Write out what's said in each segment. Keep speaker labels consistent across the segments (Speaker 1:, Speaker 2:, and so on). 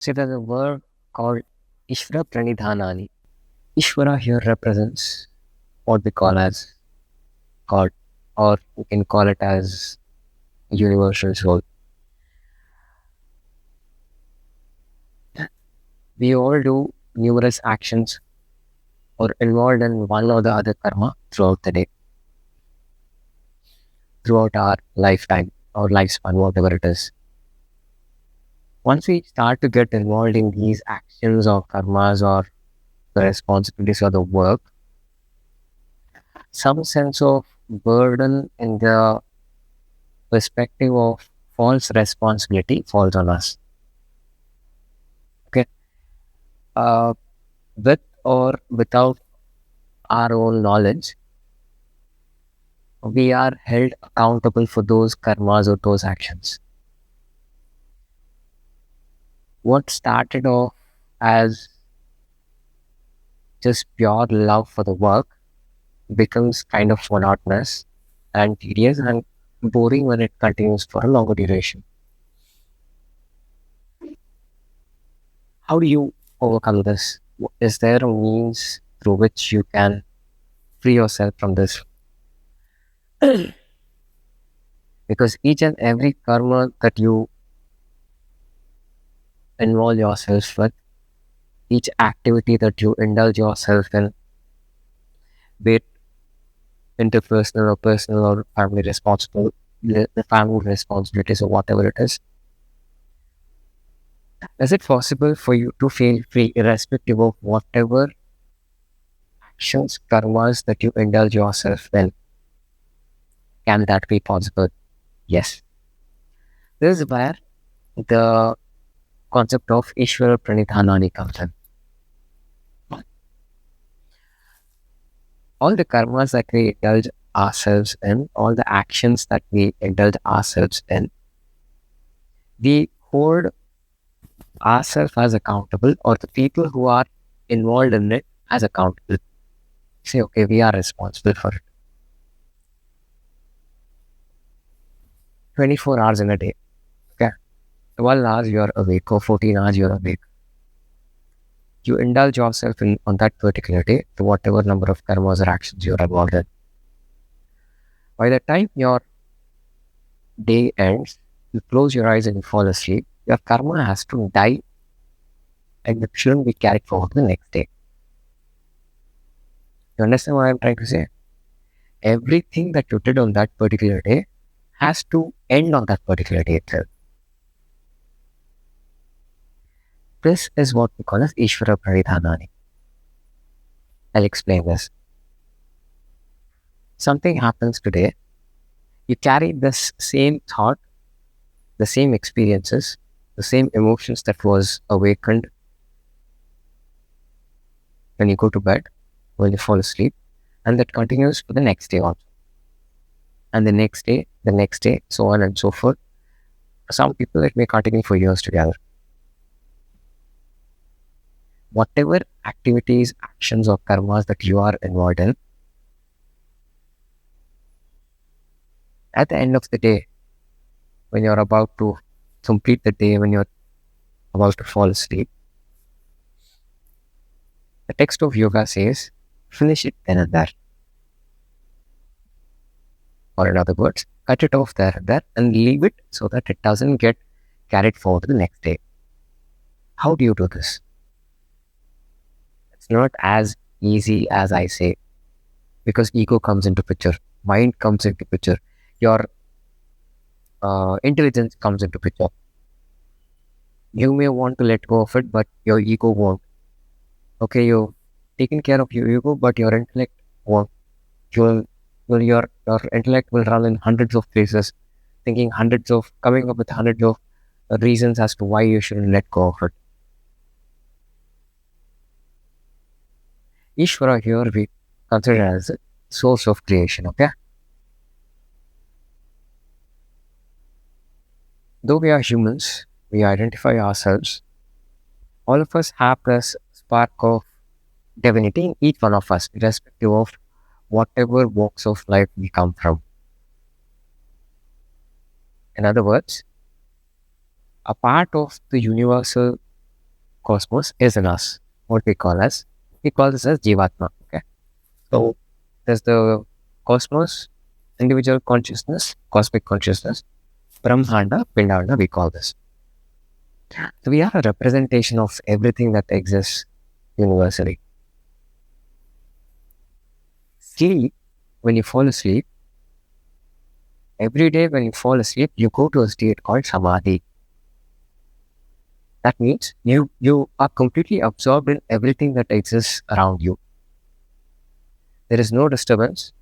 Speaker 1: See, there's a word called Ishvara Pranidhanani. Ishvara here represents what we call as God, or you can call it as universal soul. We all do numerous actions or involved in one or the other karma throughout the day, throughout our lifetime or lifespan, whatever it is. Once we start to get involved in these actions or karmas or the responsibilities or the work, some sense of burden in the perspective of false responsibility falls on us. Okay. Uh, with or without our own knowledge, we are held accountable for those karmas or those actions. What started off as just pure love for the work becomes kind of monotonous and tedious and boring when it continues for a longer duration. How do you overcome this? Is there a means through which you can free yourself from this? Because each and every karma that you involve yourself with, each activity that you indulge yourself in, be it interpersonal or personal or family responsible, the family responsibilities or whatever it is it possible for you to feel free irrespective of whatever actions, karmas that you indulge yourself in? Can that be possible? Yes. This is where the concept of Ishwar Pranidhanani comes in. All the karmas that we indulge ourselves in, all the actions that we indulge ourselves in, we hold ourselves as accountable, or the people who are involved in it as accountable. Say, okay, we are responsible for it. 24 hours in a day. Okay. 12 hours you're awake or 14 hours you're awake. You indulge yourself in on that particular day to whatever number of karmas or actions you're involved in. By the time your day ends, you close your eyes and you fall asleep, your karma has to die and it shouldn't be carried forward the next day. You understand what I'm trying to say? Everything that you did on that particular day has to end on that particular day itself. This is what we call as Ishvara Pranidhanani. I'll explain this. Something happens today, you carry this same thought, the same experiences, the same emotions that was awakened when you go to bed, when you fall asleep, and that continues for the next day also. And the next day, so on and so forth. For some people, it may continue for years together. Whatever activities, actions, or karmas that you are involved in, at the end of the day, when you're about to complete the day, when you're about to fall asleep, the text of yoga says, finish it then and there. Or in other words, cut it off there and there and leave it so that it doesn't get carried forward to the next day. How do you do this? It's not as easy as I say, because ego comes into picture, mind comes into picture, your intelligence comes into picture. You may want to let go of it, but your ego won't. Okay, you've taken care of your ego, but your intellect won't. Your intellect will run in hundreds of places, coming up with hundreds of reasons as to why you shouldn't let go of it. Ishvara here we consider as a source of creation, okay? Though we are humans, we identify ourselves. All of us have this spark of divinity in each one of us, irrespective of whatever walks of life we come from. In other words, a part of the universal cosmos is in us. What we call this as Jivatma. Okay. So there's the cosmos, individual consciousness, cosmic consciousness, Brahmanda, Pindanda, we call this. So we are a representation of everything that exists universally. Sleep, when you fall asleep, every day when you fall asleep, you go to a state called Samadhi. That means you are completely absorbed in everything that exists around you. There is no disturbance.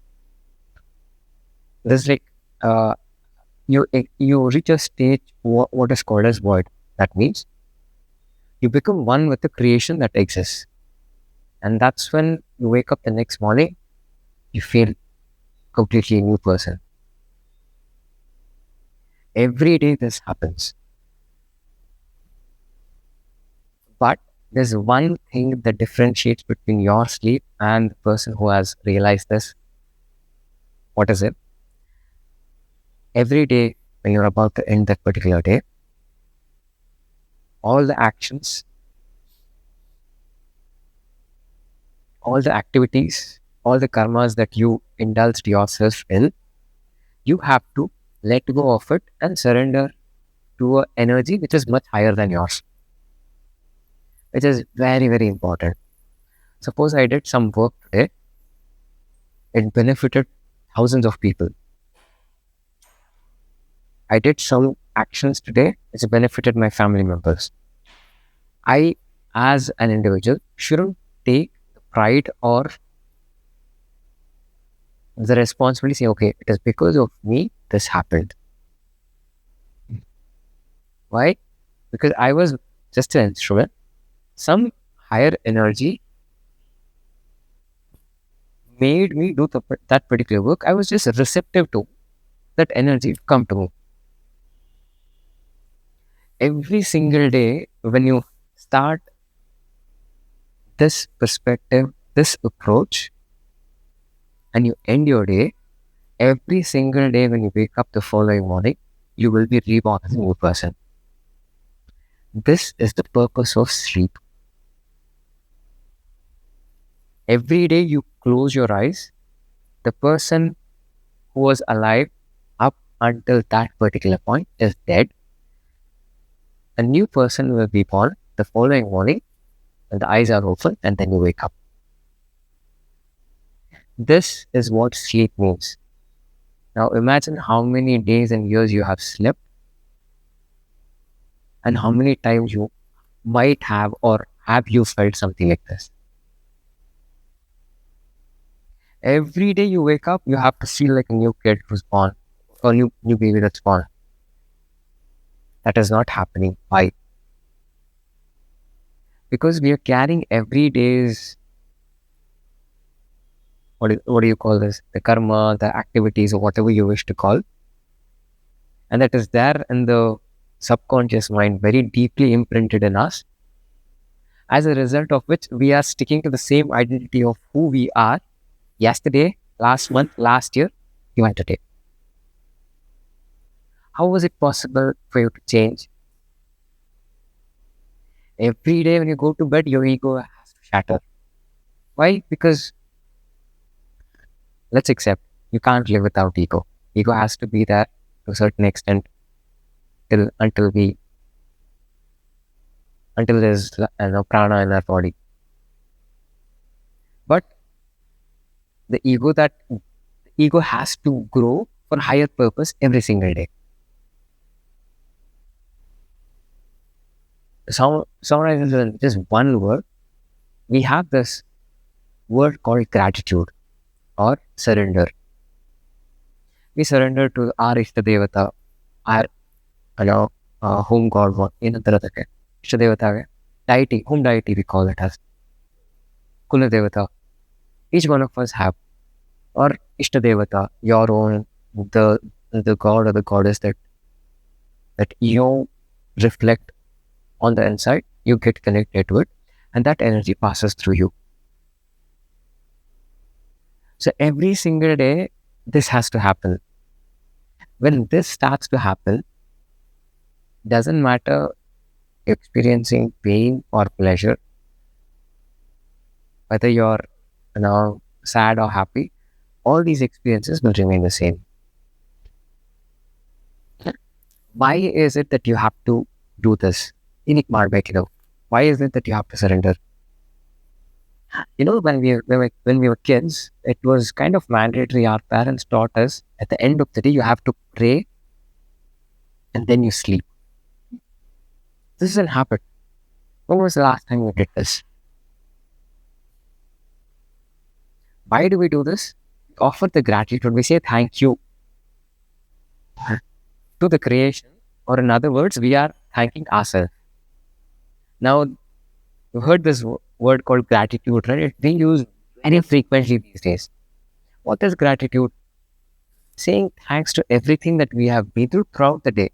Speaker 1: There's like uh, you reach a stage what is called as void. That means you become one with the creation that exists, and that's when you wake up the next morning. You feel completely a new person. Every day this happens, but there's one thing that differentiates between your sleep and the person who has realized this. What is it? Every day when you're about to end that particular day, all the actions, all the activities, all the karmas that you indulged yourself in, you have to let go of it and surrender to an energy which is much higher than yours, which is very, very important. Suppose I did some work today, it benefited thousands of people. I did some actions today which benefited my family members. I, as an individual, shouldn't take the pride or the responsibility, say, okay, it is because of me this happened. Why? Because I was just an instrument. Some higher energy made me do that particular work. I was just receptive to that energy come to me. Every single day, when you start this perspective, this approach, and you end your day, every single day when you wake up the following morning, you will be reborn as a new person. This is the purpose of sleep. Every day you close your eyes, the person who was alive up until that particular point is dead. A new person will be born the following morning when the eyes are open and then you wake up. This is what sleep means. Now imagine how many days and years you have slept and how many times you might have or have you felt something like this. Every day you wake up, you have to feel like a new kid who's born or new baby that's born. That is not happening. Why? Because we are carrying every day's what do you call this? The karma, the activities, or whatever you wish to call, and that is there in the subconscious mind, very deeply imprinted in us. As a result of which, we are sticking to the same identity of who we are yesterday, last month, last year, even today. How was it possible for you to change? Every day when you go to bed, your ego has to shatter. Why? Because let's accept you can't live without ego. Ego has to be there to a certain extent till until there's prana in our body. But the ego has to grow for higher purpose every single day. Summarizes in just one word. We have this word called gratitude or surrender. We surrender to our Ishta Devata, our whom God wants. Ishta Devata, deity, whom deity we call it as Kula Devata. Each one of us have, or Ishta Devata, your own, the god or the goddess that you reflect on the inside, you get connected to it, and that energy passes through you. So every single day, this has to happen. When this starts to happen, doesn't matter experiencing pain or pleasure, whether you're sad or happy, all these experiences will remain the same. Why is it that you have to do this? Inik ಮಾಡ್ಬೇಕಿದು. Why is it that you have to surrender? When we were kids, it was kind of mandatory. Our parents taught us at the end of the day, you have to pray and then you sleep. This isn't habit. When was the last time you did this? Why do we do this? We offer the gratitude. We say thank you to the creation, or in other words, we are thanking ourselves. Now, you heard this word called gratitude, right? It's being used very frequently these days. What is gratitude? Saying thanks to everything that we have been through throughout the day.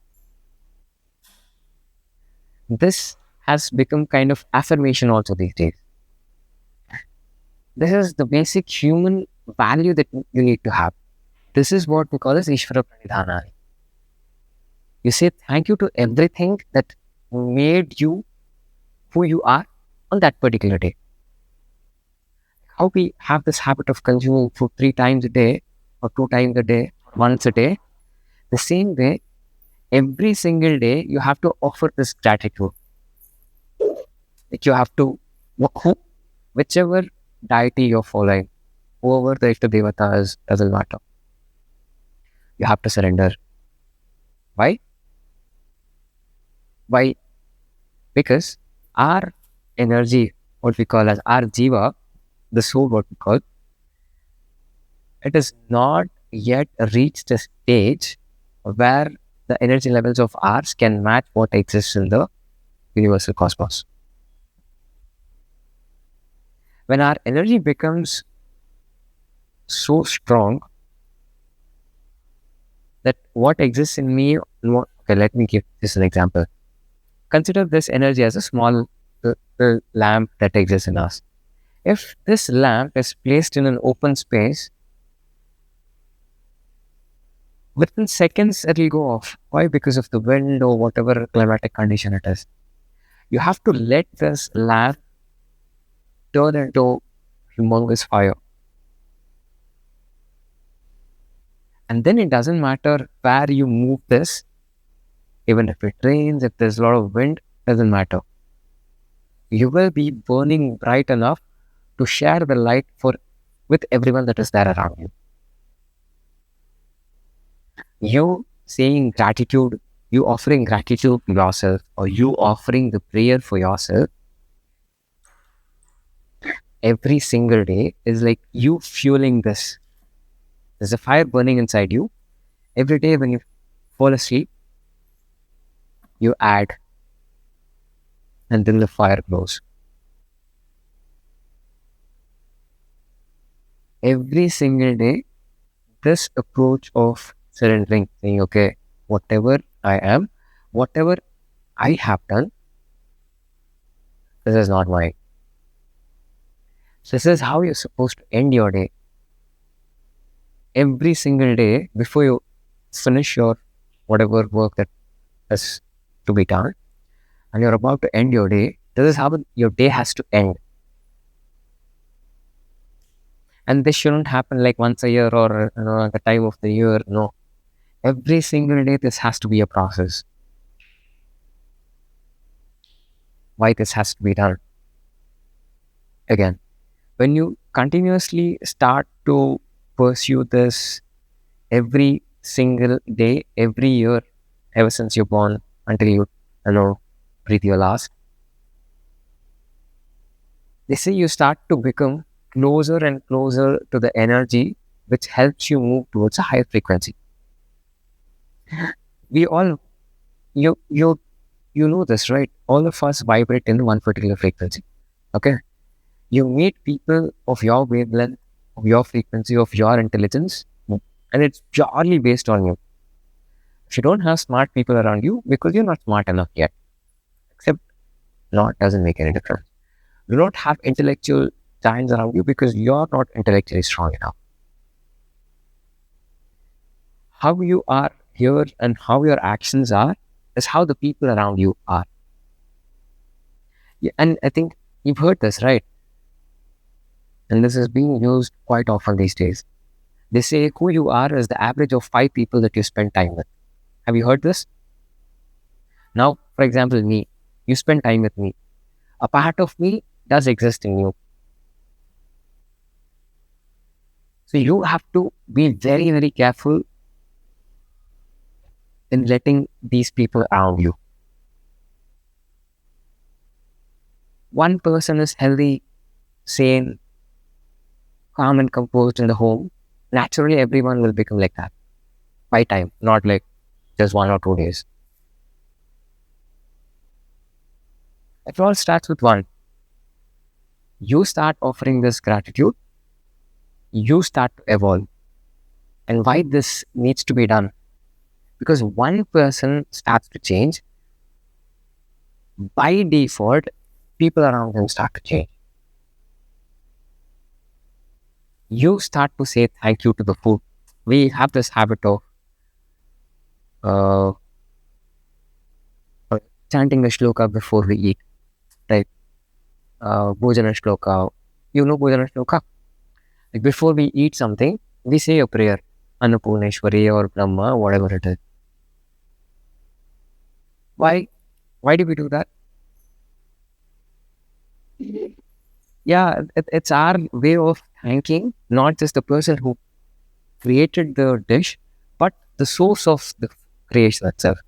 Speaker 1: This has become kind of affirmation also these days. This is the basic human value that you need to have. This is what we call as Ishwara Pranidhana. You say thank you to everything that made you who you are on that particular day. How we have this habit of consuming food 3 times a day, or 2 times a day, or once a day. The same way, every single day, you have to offer this gratitude. Like you have to, whichever deity you're following, whoever the Ishta Devata is, doesn't matter. You have to surrender. Why? Why? Because our energy, what we call as our jiva, the soul, what we call, it has not yet reached a stage where the energy levels of ours can match what exists in the universal cosmos. When our energy becomes so strong that what exists in me, okay, let me give this an example. Consider this energy as a small lamp that exists in us. If this lamp is placed in an open space, within seconds it will go off. Why? Because of the wind or whatever climatic condition it is. You have to let this lamp turn into humongous fire. And then it doesn't matter where you move this, even if it rains, if there's a lot of wind, doesn't matter. You will be burning bright enough to share the light with everyone that is there around you. You saying gratitude, you offering gratitude to yourself, or you offering the prayer for yourself every single day is like you fueling this. There's a fire burning inside you. Every day when you fall asleep, you add, and then the fire grows. Every single day, this approach of surrendering, saying, okay, whatever I am, whatever I have done, this is not mine. This is how you're supposed to end your day. Every single day, before you finish your whatever work that is to be done, and you're about to end your day, this is how your day has to end. And this shouldn't happen like once a year or at the time of the year. No. Every single day, this has to be a process. Why this has to be done? Again, when you continuously start to pursue this every single day, every year, ever since you're born until you breathe your last, they say you start to become closer and closer to the energy which helps you move towards a higher frequency. We all, you know this, right? All of us vibrate in one particular frequency. Okay? You meet people of your wavelength, of your frequency, of your intelligence, and it's purely based on you. If you don't have smart people around you, because you're not smart enough yet, except not doesn't make any difference. You don't have intellectual giants around you because you're not intellectually strong enough. How you are here and how your actions are is how the people around you are. Yeah, and I think you've heard this, right? And this is being used quite often these days. They say who you are is the average of five people that you spend time with. Have you heard this? Now, for example, me, you spend time with me. A part of me does exist in you. So you have to be very, very careful in letting these people around you. One person is healthy, sane, calm, and composed in the home. Naturally, everyone will become like that by time, not like just 1 or 2 days. It all starts with one. You start offering this gratitude, you start to evolve. And why this needs to be done? Because one person starts to change, by default, people around him start to change. You start to say thank you to the food. We have this habit of uh, chanting the shloka before we eat, right? Bhojana shloka. You know Bhojana shloka? Like before we eat something, we say a prayer. Annapurneshwari or Brahma, whatever it is. Why? Why do we do that? Yeah, it's our way of thanking not just the person who created the dish, but the source of the creation itself.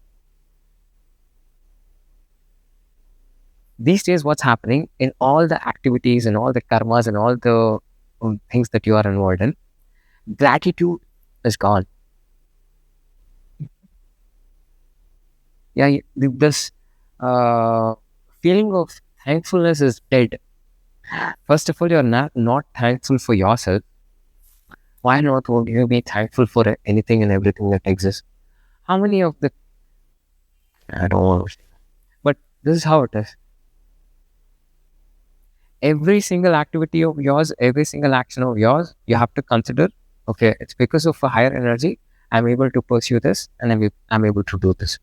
Speaker 1: These days, what's happening in all the activities and all the karmas and all the things that you are involved in, gratitude is gone. Yeah, this uh, feeling of thankfulness is dead. First of all, you're not thankful for yourself. Why not would you be thankful for anything and everything that exists? How many of the I don't want to say, but this is how it is. Every single activity of yours, every single action of yours, you have to consider, okay, it's because of a higher energy, I'm able to pursue this and I'm able to do this.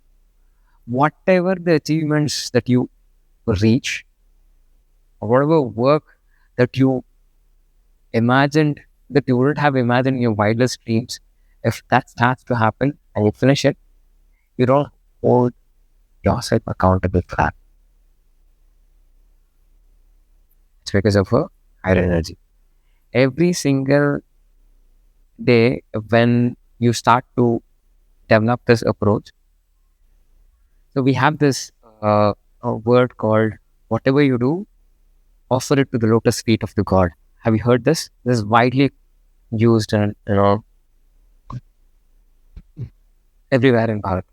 Speaker 1: Whatever the achievements that you reach, or whatever work that you imagined, that you wouldn't have imagined in your wildest dreams, if that starts to happen and you finish it, you don't hold yourself accountable for that. It's because of a higher energy. Every single day, when you start to develop this approach, so we have this a word called whatever you do, offer it to the lotus feet of the god. Have you heard this? This is widely used and everywhere in Bharat.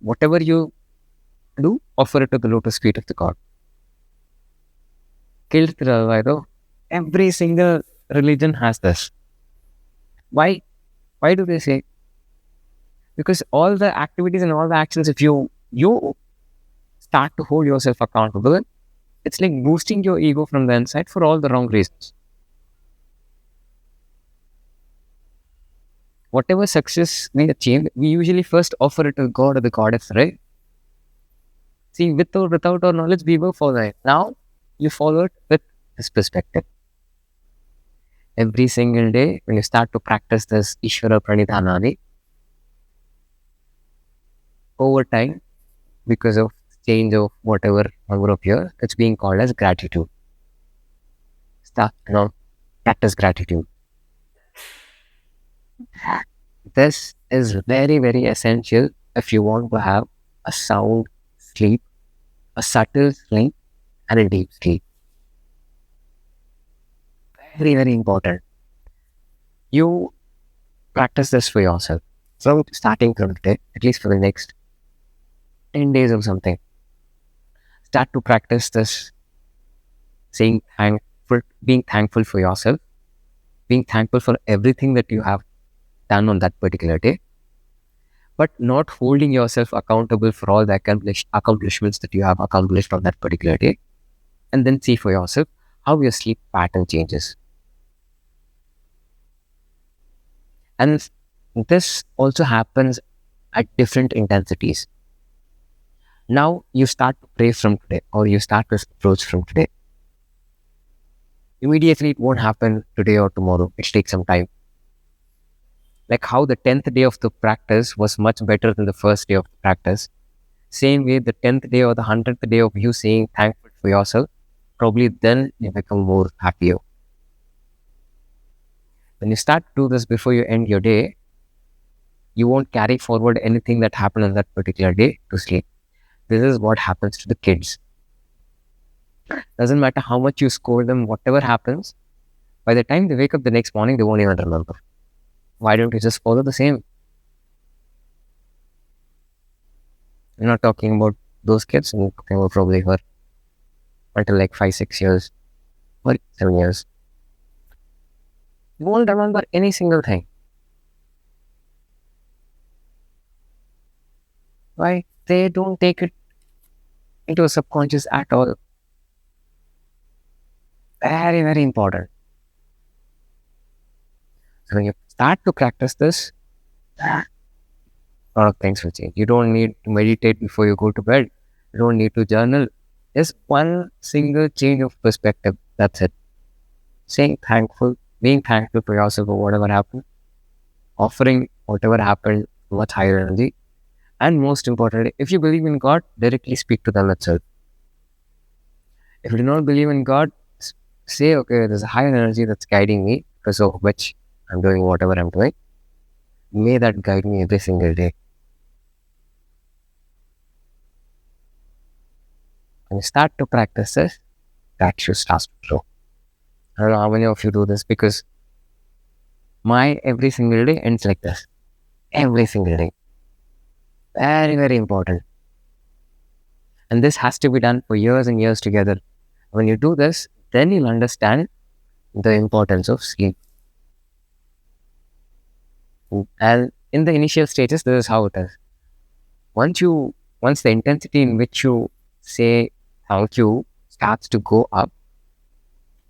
Speaker 1: Whatever you do, offer it to the lotus feet of the god. Kiltiravairo. Every single religion has this. Why? Why do they say? Because all the activities and all the actions, if you start to hold yourself accountable, it's like boosting your ego from the inside for all the wrong reasons. Whatever success we achieve, we usually first offer it to God or the goddess, right? See, with or without our knowledge, we were following it. Now, you follow it with this perspective. Every single day, when you start to practice this Ishwara Pranidhanani, over time, because of change of whatever number of years, it's being called as gratitude. Start, practice gratitude. This is very, very essential if you want to have a sound sleep, a subtle sleep, and a deep sleep. Very, very important. You practice this for yourself. From starting from today, at least for the next 10 days or something, start to practice this saying thankful, being thankful for yourself, being thankful for everything that you have done on that particular day, but not holding yourself accountable for all the accomplishments that you have accomplished on that particular day. And then see for yourself how your sleep pattern changes. And this also happens at different intensities. Now you start to pray from today, or you start this approach from today. Immediately, it won't happen today or tomorrow. It takes some time. Like how the 10th day of the practice was much better than the first day of the practice. Same way, the 10th day or the 100th day of you saying thankful for yourself, probably then you become more happier. When you start to do this before you end your day, you won't carry forward anything that happened on that particular day to sleep. This is what happens to the kids. Doesn't matter how much you scold them, whatever happens, by the time they wake up the next morning, they won't even remember. Why don't you just follow the same? You're not talking about those kids, I'm talking about probably her until like 5, 6 years or 7 years. You won't remember any single thing. Why? They don't take it into a subconscious at all. Very, very important. So when you start to practice this, a lot of things will change. You don't need to meditate before you go to bed. You don't need to journal. Just one single change of perspective. That's it. Saying thankful, being thankful for yourself for whatever happened, offering whatever happened much higher energy. And most importantly, if you believe in God, directly speak to them itself. If you do not believe in God, say, okay, there's a higher energy that's guiding me because of which I'm doing whatever I'm doing. May that guide me every single day. When you start to practice this, that should start to grow. I don't know how many of you do this because my every single day ends like this. Every single day. Very, very important. And this has to be done for years and years together. When you do this, then you'll understand the importance of sleep. And in the initial stages, this is how it is. Once the intensity in which you say thank you starts to go up,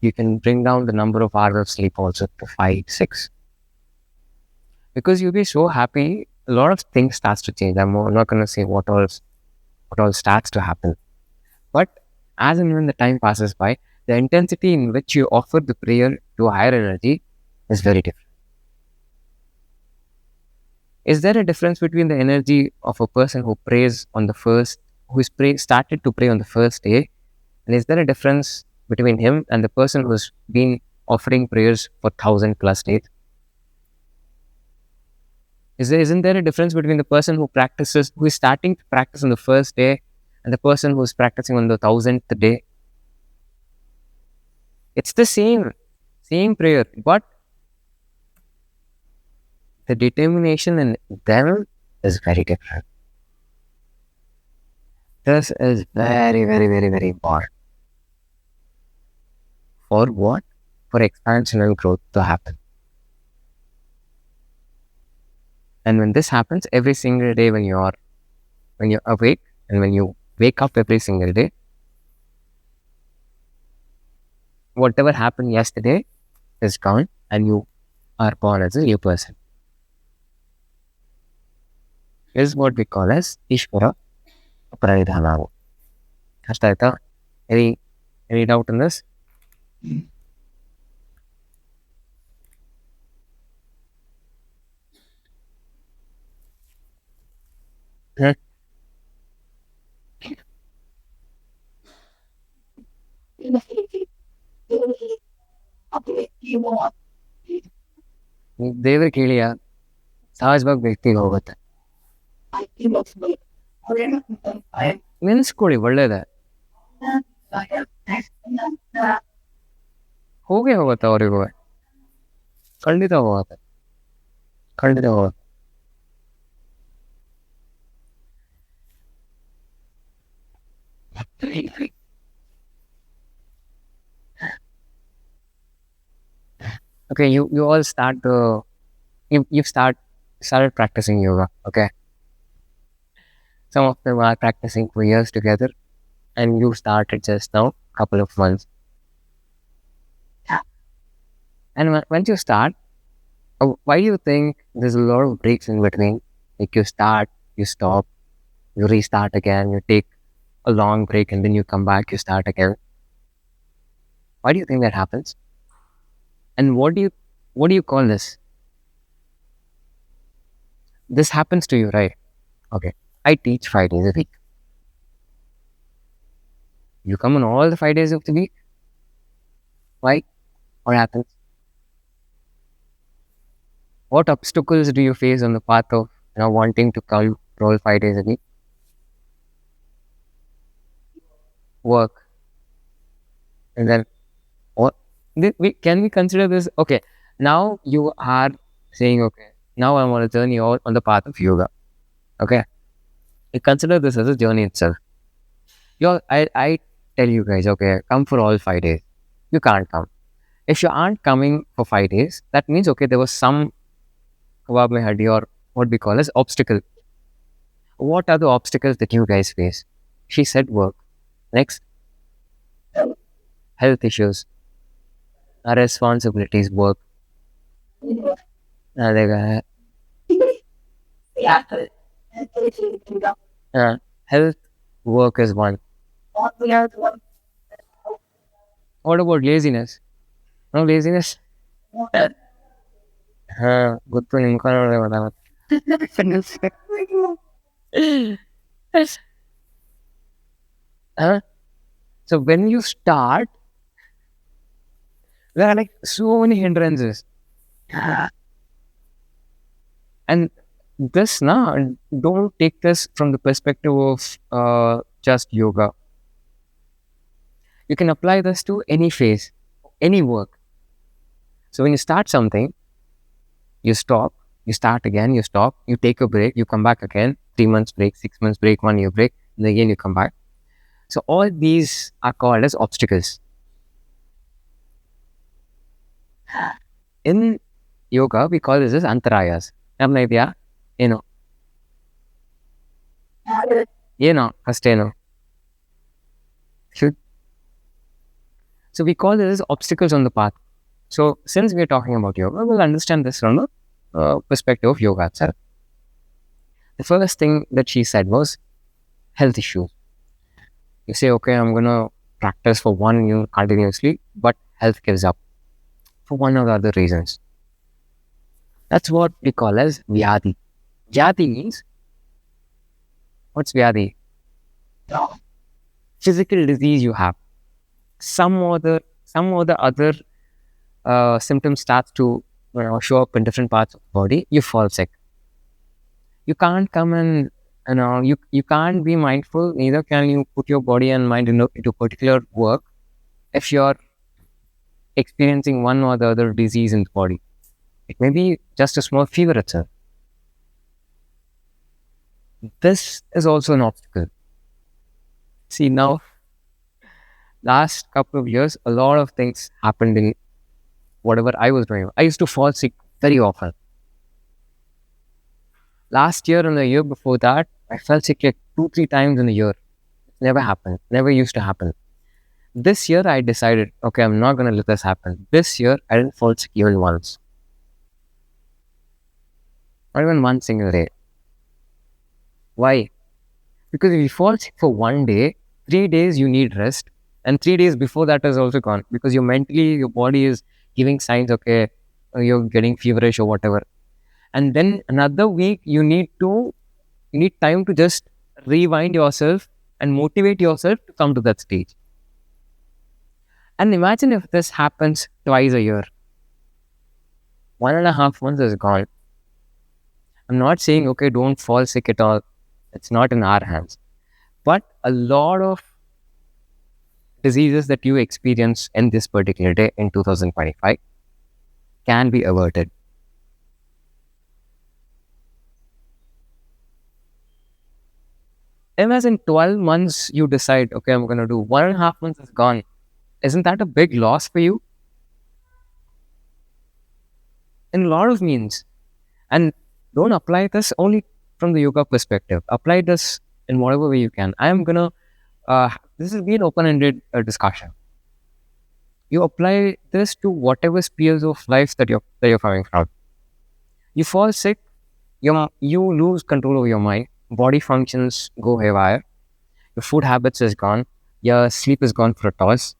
Speaker 1: you can bring down the number of hours of sleep also to 5, 6. Because you'll be so happy, a lot of things starts to change. I'm not going to say what all starts to happen. But as and when the time passes by, the intensity in which you offer the prayer to a higher energy is very different. Is there a difference between the energy of a person who prays on the first, started to pray on the first day, and is there a difference between him and the person who's been offering prayers for 1,000+ days? Isn't there a difference between the person who is starting to practice on the first day, and the person who's practicing on the 1,000th day? It's the same prayer, but the determination in them is very different. This is very, very, very, very important. For what? For expansion and growth to happen. And when this happens every single day, when you're awake and when you wake up every single day, whatever happened yesterday is gone and you are born as a new person. This is what we call as Ishwara Pranidhana. Ashtaita, any doubt in this? Hmm? ದೇವ್ರ ಕೇಳಿಯ ಸಹಜವಾಗಿ ವ್ಯಕ್ತಿಗೆ ಹೋಗುತ್ತೆ. ನೆನ್ಸ್ಕೊಳ್ಳಿ, ಒಳ್ಳೇದೆ. ಹೋಗೇ ಹೋಗುತ್ತೆ ಅವರಿಗೂ. ಖಂಡಿತ ಹೋಗುತ್ತೆ. ಖಂಡಿತ ಹೋಗುತ್ತೆ. Okay, you all you've started practicing yoga. Okay, some of them are practicing for years together, and you started just now, couple of months. And once you start, why do you think there's a lot of breaks in between? Like you start, you stop, You restart again, you take a long break, and then you come back, you start again. Why do you think that happens? And what do you call this? This happens to you, right? Okay. I teach 5 days a week. You come on all the 5 days of the week. Why? What happens? What obstacles do you face on the path of wanting to come for all 5 days a week? Work. And then what can we consider this? Okay. Now you are saying, okay, now I'm on a journey on the path of yoga. Okay. You consider this as a journey itself. I tell you guys, okay, come for all 5 days. You can't come. If you aren't coming for 5 days, that means okay, there was some kebab mein haddi or what we call as obstacle. What are the obstacles that you guys face? She said work. Next, health issues, responsibilities, work. देखा health, work is one. What about laziness? No laziness. Good to know. Huh? So when you start, there are like so many hindrances, and this now don't take this from the perspective of just yoga. You can apply this to any phase, any work. So when you start something, you stop, you start again, you stop, you take a break, you come back again, 3 months break, 6 months break, 1 year break, and again you come back. So all these are called as obstacles. In yoga, we call this as antarayas. I'm like, yeah, you know, first, Should- So we call this as obstacles on the path. So since we are talking about yoga, we'll understand this from the perspective of yoga itself. The first thing that she said was health issues. You say, okay, I'm going to practice for 1 year continuously, but health gives up for one or the other reasons. That's what we call as vyadi. Vyadi means, what's vyadi? Physical disease you have. Some or the other symptoms starts to show up in different parts of the body. You fall sick. You can't come and you can't be mindful. Neither can you put your body and mind into particular work if you're experiencing one or the other disease in the body. It may be just a small fever itself. This is also an obstacle. See, now, last couple of years, a lot of things happened in whatever I was doing. I used to fall sick very often. Last year and the year before that, I fell sick like 2-3 times in a year. It never happened. Never used to happen. This year, I decided, okay, I'm not going to let this happen. This year, I didn't fall sick even once. Not even one single day. Why? Because if you fall sick for 1 day, 3 days you need rest. And 3 days before that is also gone because your body is giving signs, okay, you're getting feverish or whatever. And then another week, you need time to just rewind yourself and motivate yourself to come to that stage. And imagine if this happens twice a year. 1.5 months is gone. I'm not saying, okay, don't fall sick at all. It's not in our hands. But a lot of diseases that you experience in this particular day in 2025 can be averted. Imagine 12 months you decide, okay, I'm going to do 1.5 months is gone. Isn't that a big loss for you? In a lot of means. And don't apply this only from the yoga perspective. Apply this in whatever way you can. I am going to, this will be an open-ended discussion. You apply this to whatever spheres of life that you're coming from. You fall sick, you lose control over your mind. body functions go haywire, your food habits is gone, your sleep is gone for a toss,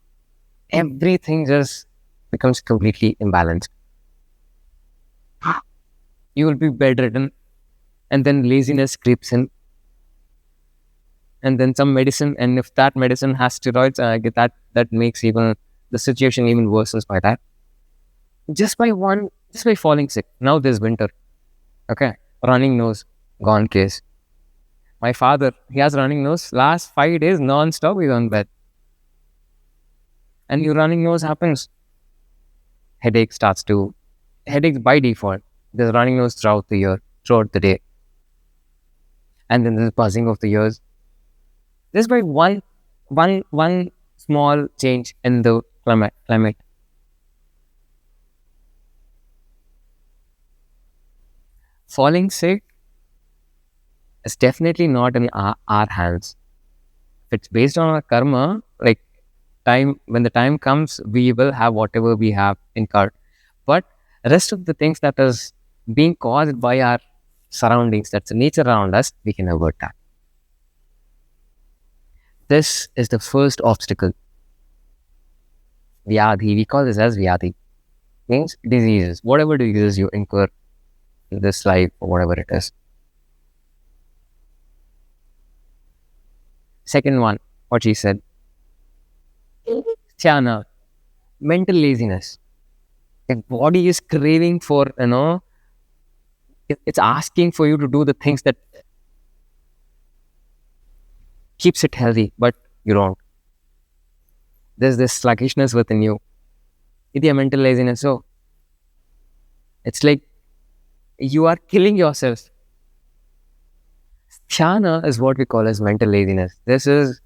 Speaker 1: everything just becomes completely imbalanced. You will be bedridden, and then laziness creeps in, and then some medicine, and if that medicine has steroids, that makes even the situation even worse by that. Just by falling sick. Now there's winter. Okay. Running nose, gone case. My father, he has running nose. Last 5 days non-stop he's on bed. And your running nose happens. Headache starts to headaches by default. There's running nose throughout the year, throughout the day. And then there's buzzing of the ears. Just by one small change in the climate. Falling sick is definitely not in our hands. If it's based on our karma, like time, when the time comes, we will have whatever we have incurred. But rest of the things that is being caused by our surroundings, that's the nature around us, we can avert that. This is the first obstacle. Vyadhi, we call this as Vyadhi. Means diseases, whatever diseases you incur in this life or whatever it is. Second one, what she said, Chana, mental laziness. The body is craving for, it's asking for you to do the things that keeps it healthy, but you don't. There's this sluggishness within you. It's a mental laziness. So it's like you are killing yourself. Chana is what we call as mental laziness. This is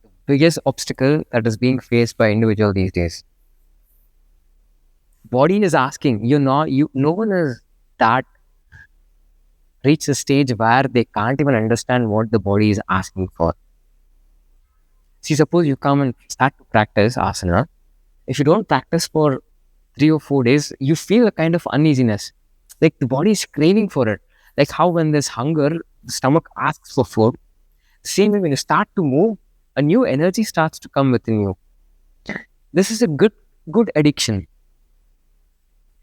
Speaker 1: the biggest obstacle that is being faced by individual these days. Body is asking, no one is that reach a stage where they can't even understand what the body is asking for. See, suppose you come and start to practice asana. If you don't practice for 3 or 4 days, you feel a kind of uneasiness. Like the body is craving for it. Like how when there's hunger, the stomach asks for food. Same way when you start to move, a new energy starts to come within you. This is a good addiction.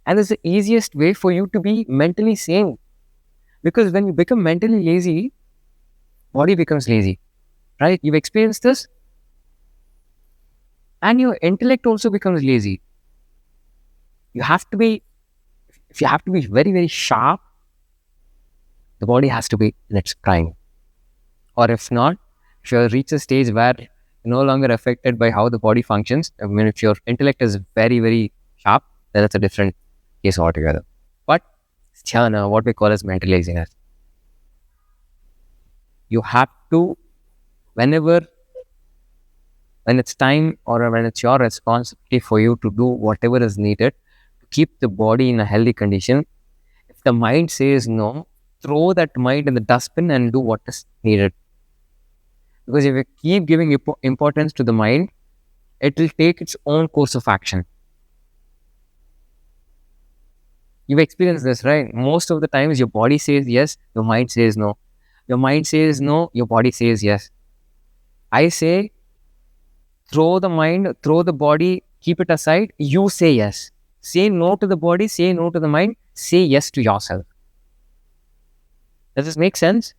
Speaker 1: And it's the easiest way for you to be mentally sane. Because when you become mentally lazy, body becomes lazy. Right? You've experienced this? And your intellect also becomes lazy. If you have to be very, very sharp, the body has to be in its prime. Or if not, if you reach a stage where you're no longer affected by how the body functions, I mean, if your intellect is very, very sharp, then it's a different case altogether. But jhana, what we call as mental laziness, you have to, when it's time or when it's your responsibility for you to do whatever is needed to keep the body in a healthy condition, if the mind says no, throw that mind in the dustbin and do what is needed. Because if you keep giving importance to the mind, it will take its own course of action. You've experienced this, right? Most of the times your body says yes, your mind says no. Your mind says no, your body says yes. I say, throw the mind, throw the body, keep it aside, you say yes. Say no to the body, say no to the mind, say yes to yourself. Does this make sense?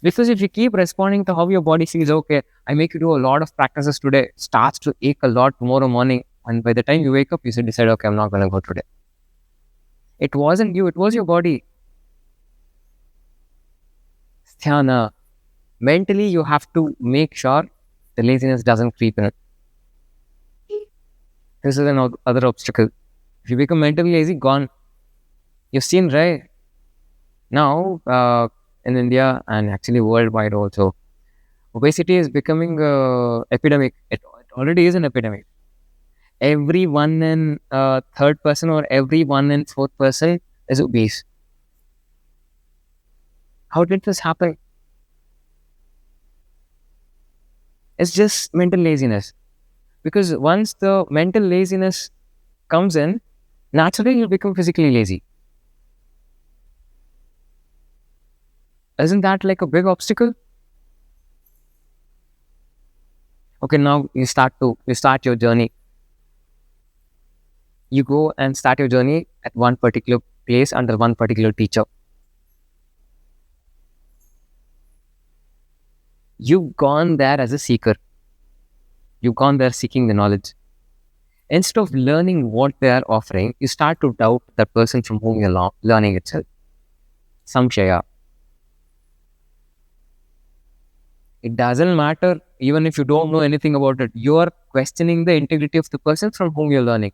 Speaker 1: Because if you keep responding to how your body feels, okay, I make you do a lot of practices today, starts to ache a lot tomorrow morning, and by the time you wake up, you decide, okay, I'm not going to go today. It wasn't you, it was your body. Dhyana. Mentally, you have to make sure the laziness doesn't creep in. This is another obstacle. If you become mentally lazy, gone. You've seen, right? Now, in India and actually worldwide also, obesity is becoming an epidemic. It already is an epidemic. Every one in third person or every one in fourth person is obese. How did this happen? It's just mental laziness. Because once the mental laziness comes in, naturally you'll become physically lazy. Isn't that like a big obstacle? Okay, now you start your journey. You go and start your journey at one particular place under one particular teacher. You've gone there as a seeker. You've gone there seeking the knowledge. Instead of learning what they are offering, you start to doubt the person from whom you're learning itself. Samshaya. It doesn't matter even if you don't know anything about it. You are questioning the integrity of the person from whom you're learning.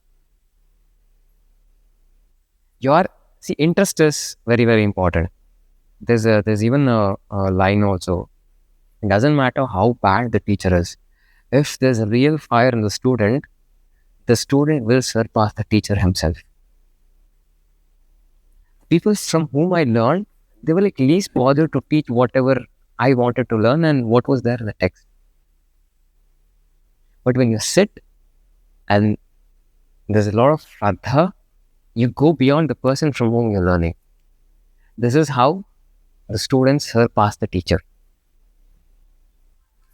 Speaker 1: Your interest is very, very important. There's even a line also. It doesn't matter how bad the teacher is. If there's a real fire in the student will surpass the teacher himself. People from whom I learned, they will at least bother to teach whatever I wanted to learn and what was there in the text. But when you sit and there's a lot of shraddha, you go beyond the person from whom you're learning. This is how the students surpass the teacher.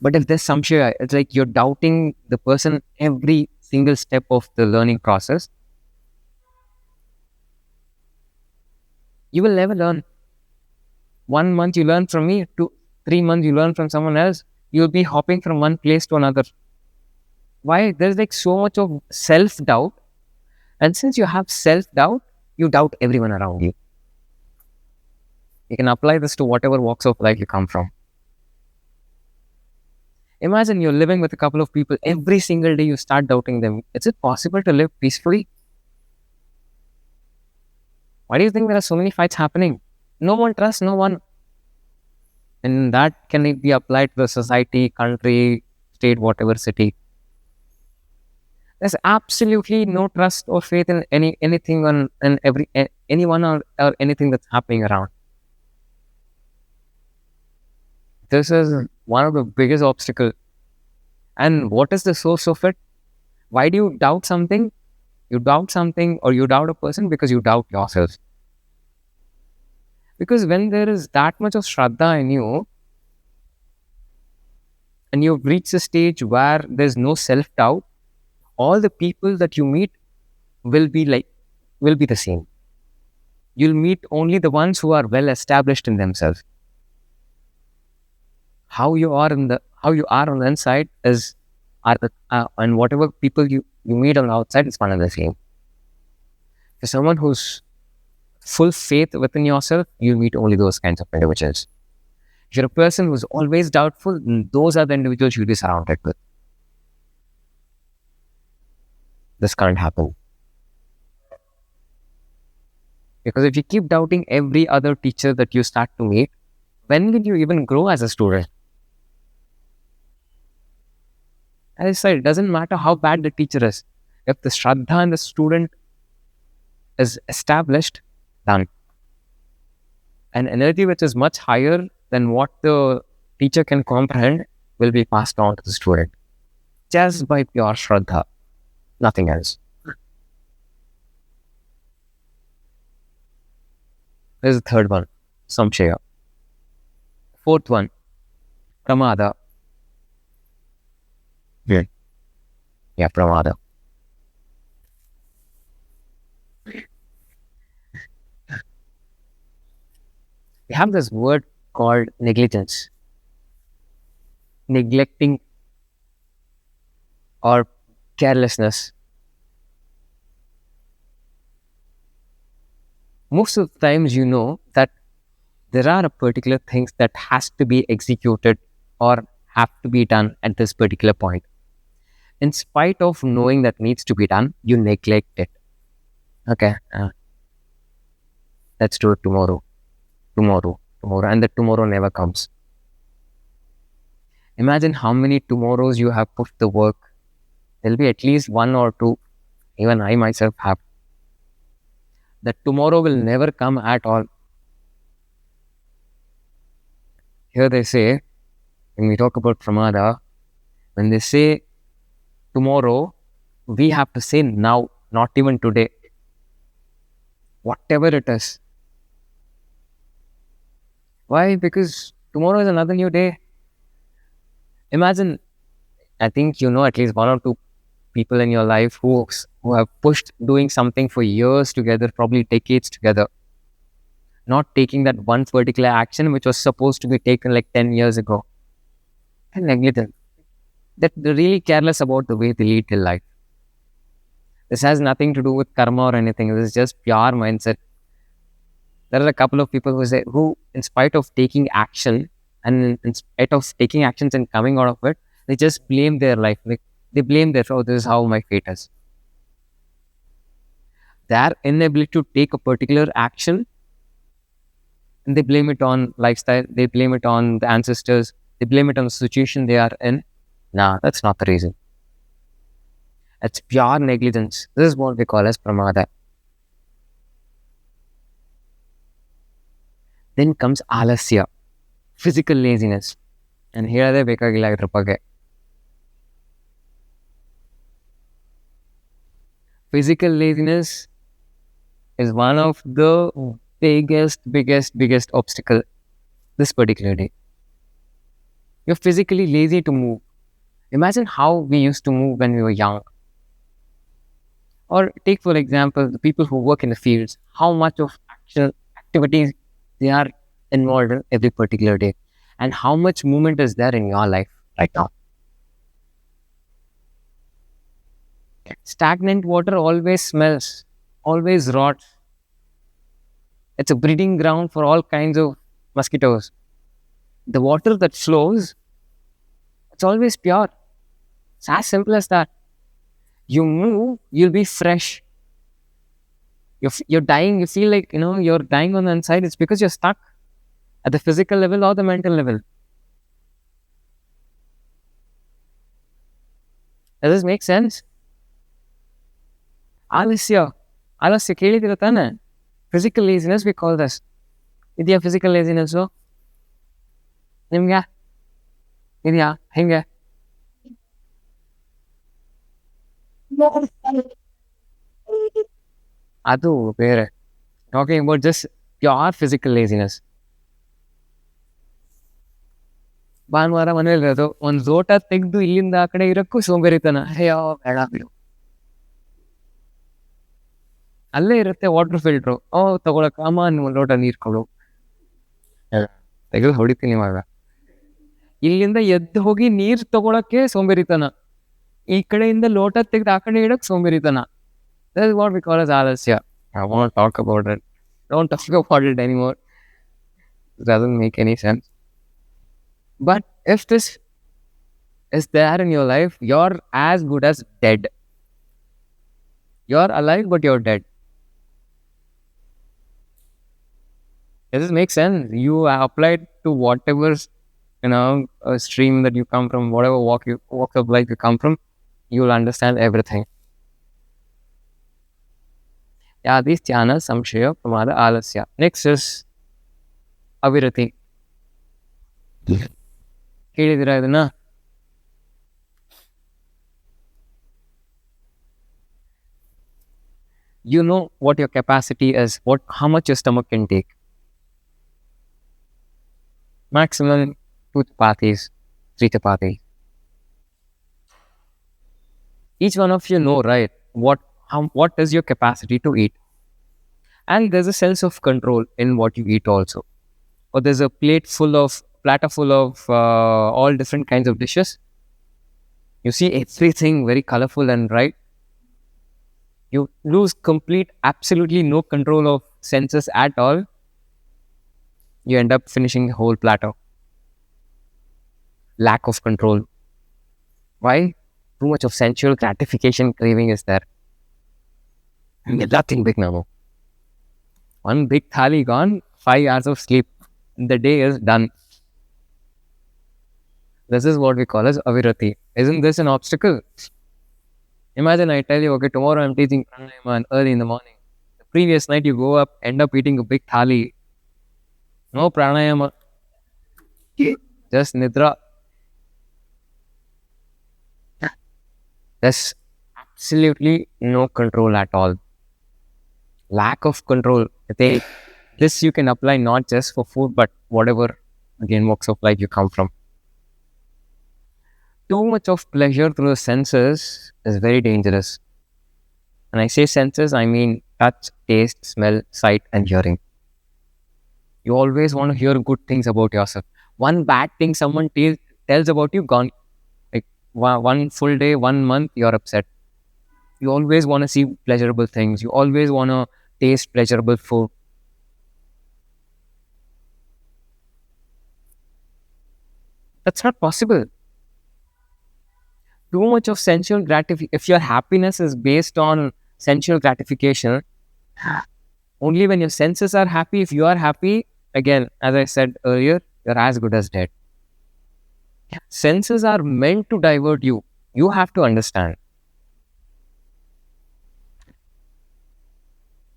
Speaker 1: But if there's samshaya, it's like you're doubting the person every single step of the learning process, you will never learn. 1 month you learn from me, 3 months you learn from someone else, you'll be hopping from one place to another. Why? There's like so much of self-doubt. And since you have self-doubt, you doubt everyone around you. You can apply this to whatever walks of life you come from. Imagine you're living with a couple of people. Every single day you start doubting them. Is it possible to live peacefully? Why do you think there are so many fights happening? No one trusts no one. And that can be applied to the society, country, state, whatever city. There's absolutely no trust or faith in anything on and anyone or anything that's happening around. This is one of the biggest obstacles. And what is the source of it? Why do you doubt something? You doubt something or you doubt a person because you doubt yourself. Because when there is that much of shraddha in you and you've reached a stage where there's no self-doubt, all the people that you meet will be the same. You'll meet only the ones who are well established in themselves. How you are on the inside and whatever people you meet on the outside is one and the same. For someone who's full faith within yourself, you'll meet only those kinds of individuals. If you're a person who's always doubtful, then those are the individuals you'll be surrounded with. This can't happen. Because if you keep doubting every other teacher that you start to meet, when will you even grow as a student? As I said, it doesn't matter how bad the teacher is. If the shraddha in the student is established, done. An energy which is much higher than what the teacher can comprehend will be passed on to the student. Just by pure shraddha. Nothing else. This is the third one. Samshaya. Fourth one. Pramada. Yeah, pramada. We have this word called negligence. Neglecting or carelessness. Most of the times you know that there are particular things that has to be executed or have to be done at this particular point. In spite of knowing that needs to be done, you neglect it. Okay, let's do it tomorrow, and the tomorrow never comes. Imagine how many tomorrows you have put the work. There'll be at least one or two, even I myself have. That tomorrow will never come at all. Here they say, when we talk about pramada, when they say tomorrow, we have to say now, not even today. Whatever it is. Why? Because tomorrow is another new day. Imagine, I think you know at least one or two people in your life who have pushed doing something for years together, probably decades together, not taking that one particular action which was supposed to be taken like 10 years ago. And negligent. That they're really careless about the way they lead their life. This has nothing to do with karma or anything. This is just pure mindset. There are a couple of people who, in spite of taking action and in spite of taking actions and coming out of it, they just blame their life. Like they blame their, oh, this is how my fate is. Their inability to take a particular action, and they blame it on lifestyle, they blame it on the ancestors, they blame it on the situation they are in. Nah, that's not the reason. It's pure negligence. This is what we call as pramada. Then comes alasya, physical laziness. And here they ಬೇಕಾಗಿಲ್ಲ ಇದ್ರ ಬಗ್ಗೆ. Physical laziness is one of the biggest obstacle this particular day. You're physically lazy to move. Imagine how we used to move when we were young. Or take, for example, the people who work in the fields, how much of actual activities they are involved in every particular day, and how much movement is there in your life right now. Stagnant water always smells, always rots. It's a breeding ground for all kinds of mosquitoes. The water that flows, it's always pure. It's as simple as that. You move, you'll be fresh. You're dying, you feel like, you're dying on the inside. It's because you're stuck at the physical level or the mental level. Does this make sense? ಆಲಸ್ಯ ಕೇಳಿದಿರ ತಾನೆ? Physical laziness we call this. ಇದೆಯಾ physical laziness? ನಿಮ್ಗೆ ಇದೆಯಾ? ಹೆಂಗೆ? ಅದು ಬೇರೆ. Talking about just pure physical laziness. ಭಾನುವಾರ ಮನೇಲಿ ಇರೋದು, ಒಂದು ಲೋಟ ತೆಗೆದು ಇಲ್ಲಿಂದ ಆ ಕಡೆ ಇರಕ್ಕೂ ಸೋಂಬೇರಿತನ. ಅಯ್ಯೋ ಬೇಡ ಬಿಡು. ಅಲ್ಲೇ ಇರುತ್ತೆ ವಾಟರ್ ಫಿಲ್ಟ್ರು. ತಗೊಳಕ್ ಅಮ್ಮ ಒಂದು ಲೋಟ ನೀರು ಕೊಡು. ತೆಗೆದು ಹೊಡಿತೀನಿ ಇವಾಗ. ಇಲ್ಲಿಂದ ಎದ್ದು ಹೋಗಿ ನೀರು ತಗೊಳಕ್ಕೆ ಸೋಂಬೇರಿತನ. ಈ ಕಡೆಯಿಂದ ಲೋಟ ತೆಗೆದು ಆ ಕಡೆ ಇಡಕ್ ಸೋಂಬೇರಿತನ. That is what we call as alasya. I won't talk about it. Don't talk about it anymore. It doesn't make any sense. But if this is there in your life, you're as good as dead. You're alive, but you're dead. Does this make sense? You applied to whatever stream that you come from, whatever walk of life you come from, you'll understand everything. Yeah, these jhana, samshaya, pramada, alasya. Next is avirati. ಕೇಳಿದಿರಾ ಇದನ್ನ? You know what your capacity is, how much your stomach can take. Maximum 2 chapatis, 3 chapatis. Each one of you know, right? What is your capacity to eat? And there's a sense of control in what you eat also. Or there's a platter full of all different kinds of dishes. You see everything very colorful and bright. You lose absolutely no control of senses at all. You end up finishing the whole platter. Lack of control. Why? Too much of sensual gratification craving is there. Nothing big now. One big thali gone, 5 hours of sleep. The day is done. This is what we call as avirati. Isn't this an obstacle? Imagine I tell you, okay, tomorrow I'm teaching pranayama early in the morning. The previous night you go up, end up eating a big thali. No pranayama. Just nidra. There's absolutely no control at all. Lack of control. This you can apply not just for food, but whatever, again, walks of life you come from. Too much of pleasure through the senses is very dangerous. When I say senses, I mean touch, taste, smell, sight, and hearing. You always want to hear good things about yourself. One bad thing someone tells about you, gone. Like one full day, 1 month, you're upset. You always want to see pleasurable things. You always want to taste pleasurable food. That's not possible. Too much of sensual gratification. If your happiness is based on sensual gratification, only when your senses are happy, if you are happy, again, as I said earlier, you're as good as dead. Senses are meant to divert you. You have to understand.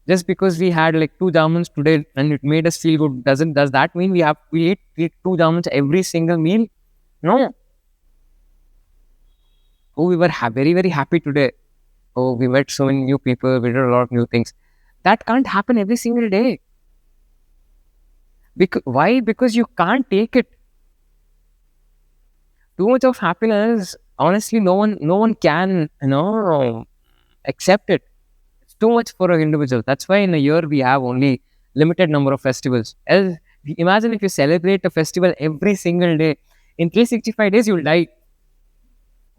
Speaker 1: Just because we had like two jamuns today and it made us feel good, does that mean we eat two jamuns every single meal? No. Oh, we were very, very happy today. Oh, we met so many new people, we did a lot of new things. That can't happen every single day. Why? Because you can't take it. Too much of happiness, honestly, no one can, accept it. It's too much for an individual. That's why in a year we have only limited number of festivals. Else, imagine if you celebrate a festival every single day. In 365 days, you'll die.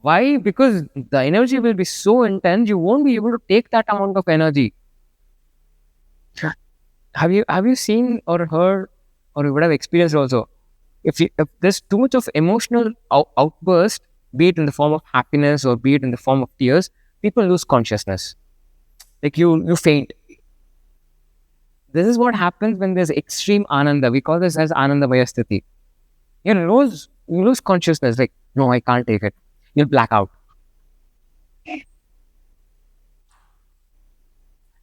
Speaker 1: Why? Because the energy will be so intense, you won't be able to take that amount of energy. Have you seen or heard, or you would have experienced also? If there's too much of emotional outburst, be it in the form of happiness or be it in the form of tears, people lose consciousness. Like you faint. This is what happens when there's extreme ananda. We call this as anandamaya sthiti. You lose consciousness. Like, no, I can't take it. You'll black out.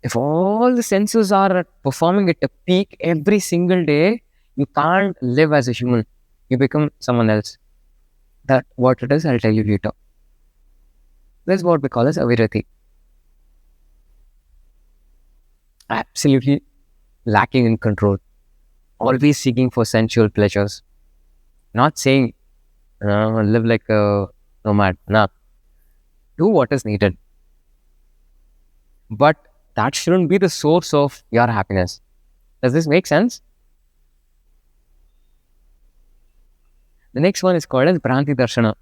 Speaker 1: If all the senses are performing at a peak every single day, you can't live as a human. You become someone else. That what it is, I'll tell you later. That's what we call as avirati. Absolutely lacking in control. Always seeking for sensual pleasures. Not saying live like a nomad. No, do what is needed. But that shouldn't be the source of your happiness. Does this make sense? The next one is called as Bhranti Darshana.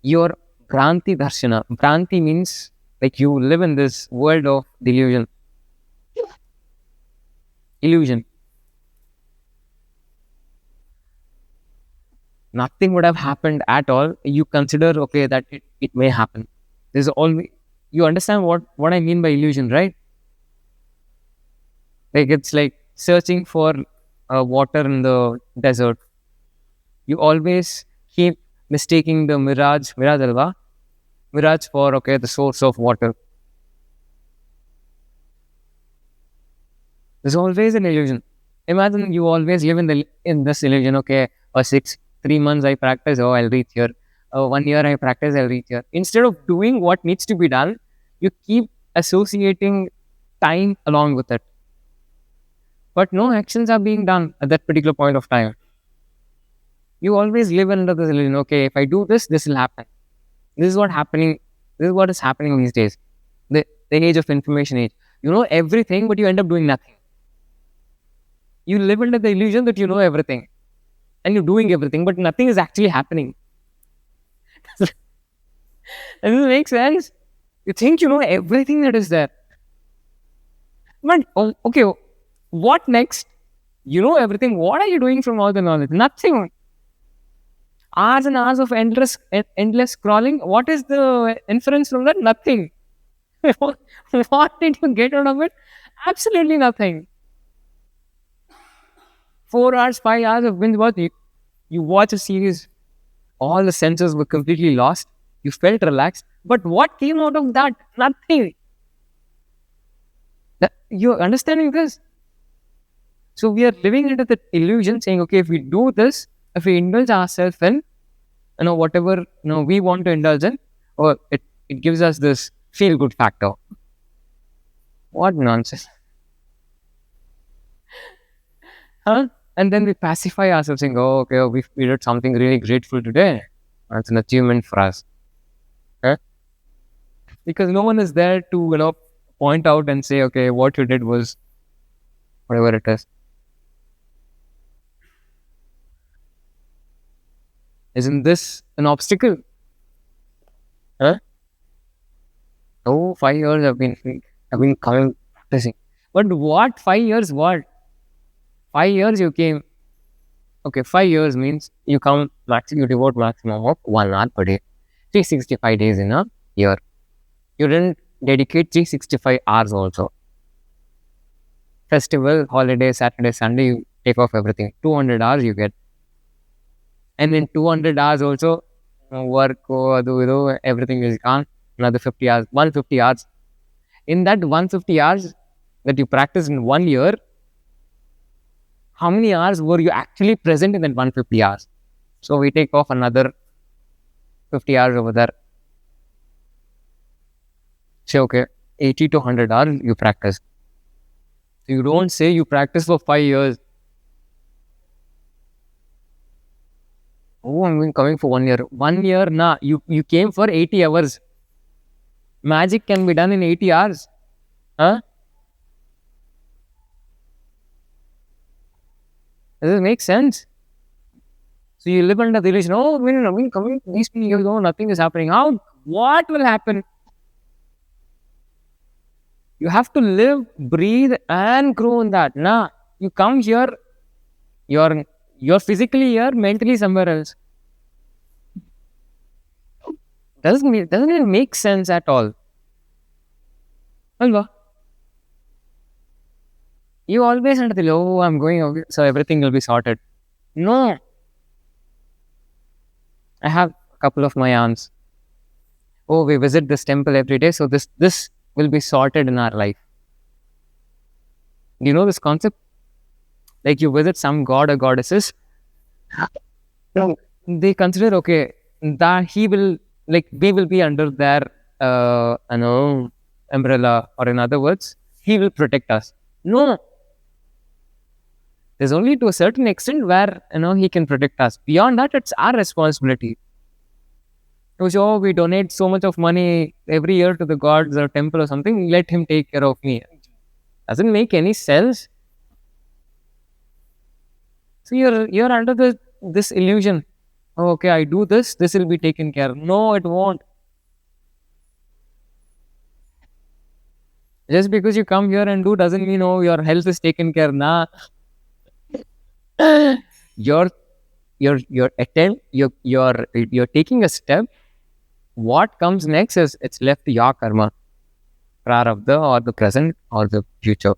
Speaker 1: Your Bhranti Darshana. Bhranti means like you live in this world of delusion. Illusion. Nothing would have happened at all. You consider, okay, that it may happen. There's always, you understand what I mean by illusion, right? Like it's like searching for water in the desert. You always keep mistaking the mirage alva, mirage for, okay, the source of water. There's always an illusion. Imagine you always live in this illusion. Okay, or 3 months I practice. Oh, I'll reach here. 1 year I practice. I'll reach here. Instead of doing what needs to be done, you keep associating time along with it. But no actions are being done at that particular point of time. You always live under this illusion. Okay, if I do this, this will happen. This is what happening. This is what is happening these days. The age of information age. You know everything, but you end up doing nothing. You live under the illusion that you know everything and you're doing everything, but nothing is actually happening. Does this make sense? You think you know everything that is there. But, okay, what next? You know everything. What are you doing from all the knowledge? Nothing. Hours and hours of endless scrolling. What is the inference from that? Nothing. What did you get out of it? Absolutely nothing. 4 hours, 5 hours of binge watching. You watch a series, all the senses were completely lost. You felt relaxed. But what came out of that? Nothing. You're understanding this? So we are living into the illusion saying, okay, if we do this, if we indulge ourselves in, whatever, we want to indulge in, or it gives us this feel good factor. What nonsense. Huh? And then we pacify ourselves saying, oh, okay, we did something really grateful today. That's an achievement for us. Huh? Because no one is there to, point out and say, okay, what you did was whatever it is. Isn't this an obstacle? Huh? Oh, 5 years I've been coming practicing. But what 5 years? What 5 years you came? Okay, 5 years means you come maximum. You devote maximum of 1 hour per day, 365 days in a year. You didn't dedicate 365 hours also. Festival, holiday, Saturday, Sunday, you take off everything. 200 hours you get, and in 200 hours also work, everything is gone. Another 50 hours, 150 hours. In that 150 hours that you practice in 1 year, how many hours were you actually present in that 150 hours? So we take off another 50 hours over there. Say, okay, 80 to 100 hours you practice. You don't say you practice for 5 years. Oh, I'm been coming for 1 year. 1 year, nah. You came for 80 hours. Magic can be done in 80 hours. Huh? Does it make sense? So you live under the illusion, oh, I mean, coming these people, nothing is happening. How? What will happen? You have to live, breathe, and grow in that. Nah, you come here, you're you're physically here, mentally somewhere else. Doesn't it make sense at all? Alva, you always under the oh, I'm going okay, so everything will be sorted. No, I have a couple of my aunts. Oh, we visit this temple every day, so this will be sorted in our life. Do you know this concept? Like you visit some god or goddesses, no, they consider okay that he will like we will be under their umbrella, or in other words, he will protect us. No, there's only to a certain extent where he can protect us. Beyond that, it's our responsibility. So we donate so much of money every year to the gods or temple or something. Let him take care of me. Doesn't make any sense. So you're under this illusion. Oh, okay, I do this. This will be taken care. No, it won't. Just because you come here and do doesn't mean your health is taken care. Nah, your your attempt, you're taking a step. What comes next is it's left to your karma, prarabdha, or the present or the future.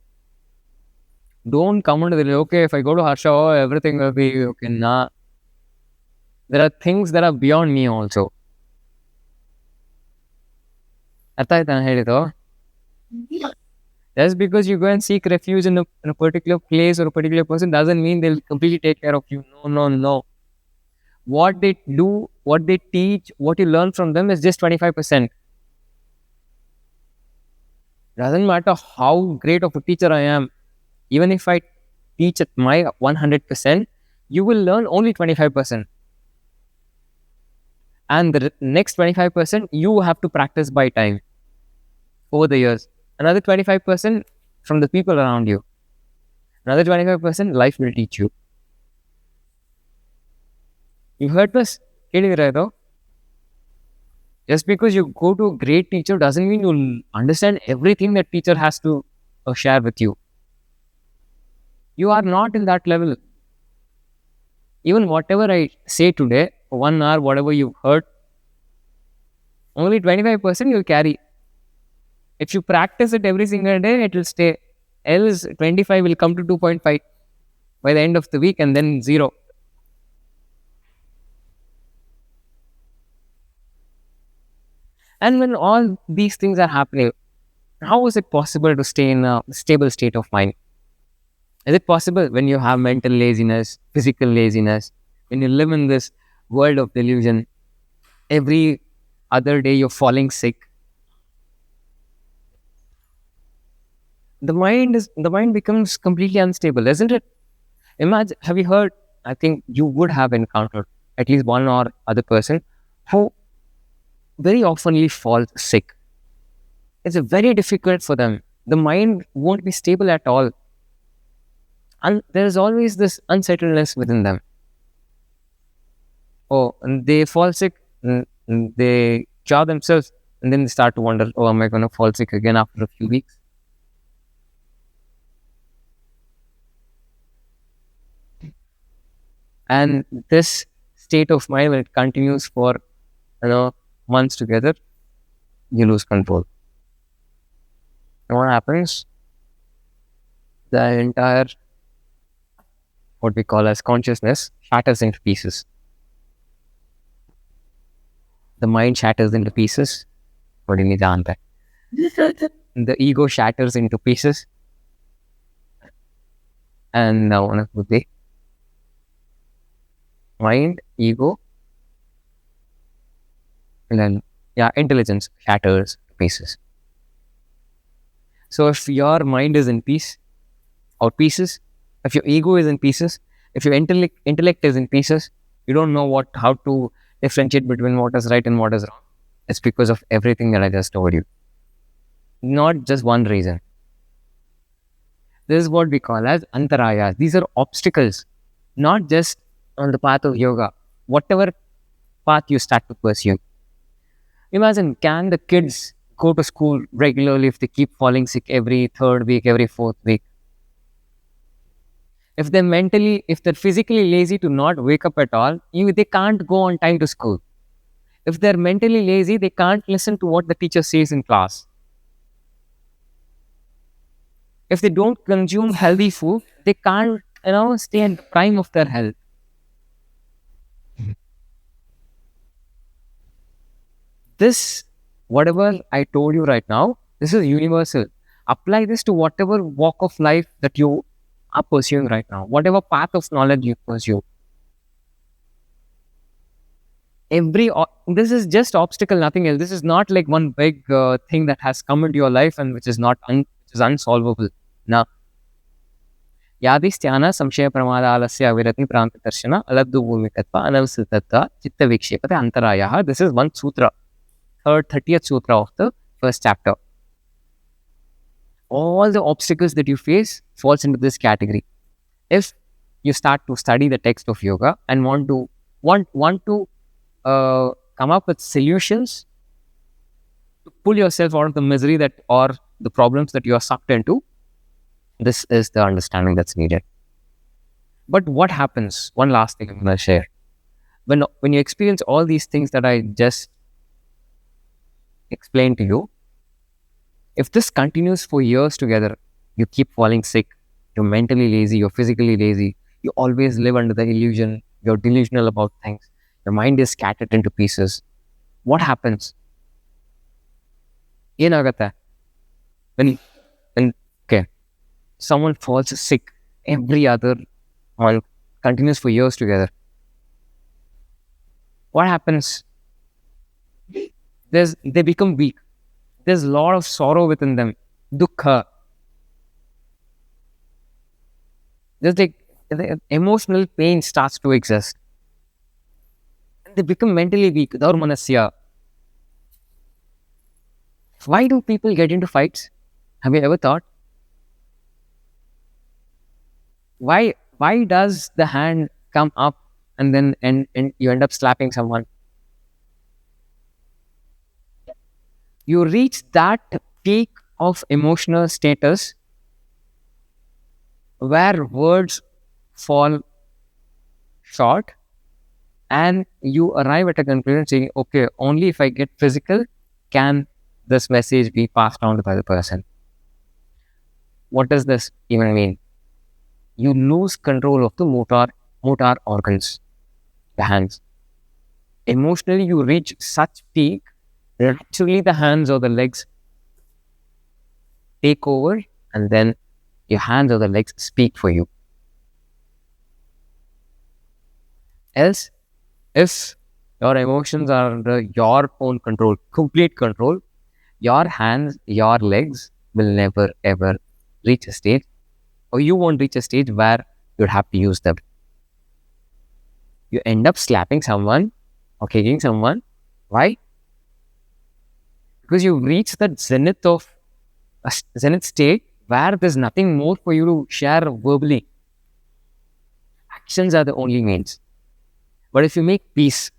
Speaker 1: Don't come into the okay. If I go to Harsha, everything will be okay. Nah, there are things that are beyond me also. ಅರ್ಥ ಆಯ್ತಾ ನಾನು ಹೇಳಿದ್ದು? Just because you go and seek refuge in a particular place or a particular person doesn't mean they'll completely take care of you. No, no, no. What they do, what they teach, what you learn from them is just 25%. Doesn't matter how great of a teacher I am. Even if I teach at my 100%, you will learn only 25%. And the next 25%, you have to practice by time over the years. Another 25% from the people around you. Another 25% life will teach you. You heard this? Though? Just because you go to a great teacher doesn't mean you'll understand everything that teacher has to share with you. You are not in that level. Even whatever I say today, 1 hour, whatever you've heard, only 25% you'll carry. If you practice it every single day, it will stay. Else, 25 will come to 2.5 by the end of the week and then 0. And when all these things are happening, how is it possible to stay in a stable state of mind? Is it possible when you have mental laziness, physical laziness, when you live in this world of delusion, every other day you're falling sick? The mind becomes completely unstable, isn't it? Imagine, have you heard? I think you would have encountered at least one or other person who very oftenly falls sick. It's very difficult for them. The mind won't be stable at all. And there's always this unsettledness within them. Oh, and they fall sick, and they cure themselves, and then they start to wonder, oh, am I going to fall sick again after a few weeks? And this state of mind, when it continues for, months together, you lose control. And what happens? The entire, what we call as consciousness, shatters into pieces. The mind shatters into pieces. What do you need to answer? The ego shatters into pieces. And now, on a good day, mind, ego, and then, intelligence shatters to pieces. So if your mind is in peace or pieces, if your ego is in pieces, if your intellect is in pieces, you don't know how to differentiate between what is right and what is wrong. It's because of everything that I just told you. Not just one reason. This is what we call as antarayas. These are obstacles, not just on the path of yoga, whatever path you start to pursue. Imagine, can the kids go to school regularly if they keep falling sick every third week, every fourth week? If they're physically lazy to not wake up at all, they can't go on time to school. If they're mentally lazy, they can't listen to what the teacher says in class. If they don't consume healthy food, they can't, stay in the prime of their health. This, whatever I told you right now, this is universal. Apply this to whatever walk of life that you are pursuing right now, whatever path of knowledge you pursue. This is just obstacle, nothing else. This is not like one big thing that has come into your life and which is which is unsolvable. Now, यादिस्त्यान संशय प्रमादालस्य अविरति प्रान्तदर्शन अलब्धु भूमिकत्व अनवसितत्व चित्त विक्षेपते अंतरायः. This is one sutra, 30th sutra of the first chapter. All the obstacles that you face falls into this category. If you start to study the text of yoga and want to come up with solutions to pull yourself out of the misery or the problems that you are sucked into, this is the understanding that's needed. But what happens? One last thing I'm going to share. When you experience all these things that I just explained to you, if this continues for years together, you keep falling sick, you're mentally lazy, you're physically lazy, you always live under the illusion, you're delusional about things, your mind is scattered into pieces. What happens? Yenagata. When someone falls sick every other month, continues for years together, what happens? They become weak. There's a lot of sorrow within them, dukkha. There's like the emotional pain starts to exist. And they become mentally weak, daurmanasya. Why do people get into fights? Have you ever thought? Why does the hand come up and then and you end up slapping someone? You reach that peak of emotional status where words fall short and you arrive at a conclusion saying, okay, only if I get physical can this message be passed on to the other person. What does this even mean? You lose control of the motor organs, the hands. Emotionally, you reach such peak, naturally the hands or the legs take over, and then your hands or the legs speak for you. Else, if your emotions are under your own control, complete control, your hands, your legs will never ever reach a stage, or you won't reach a stage where you'd have to use them. You end up slapping someone or kicking someone. Why? Because you've reached that zenith of zenith state where there's nothing more for you to share verbally. Actions are the only means. But if you make peace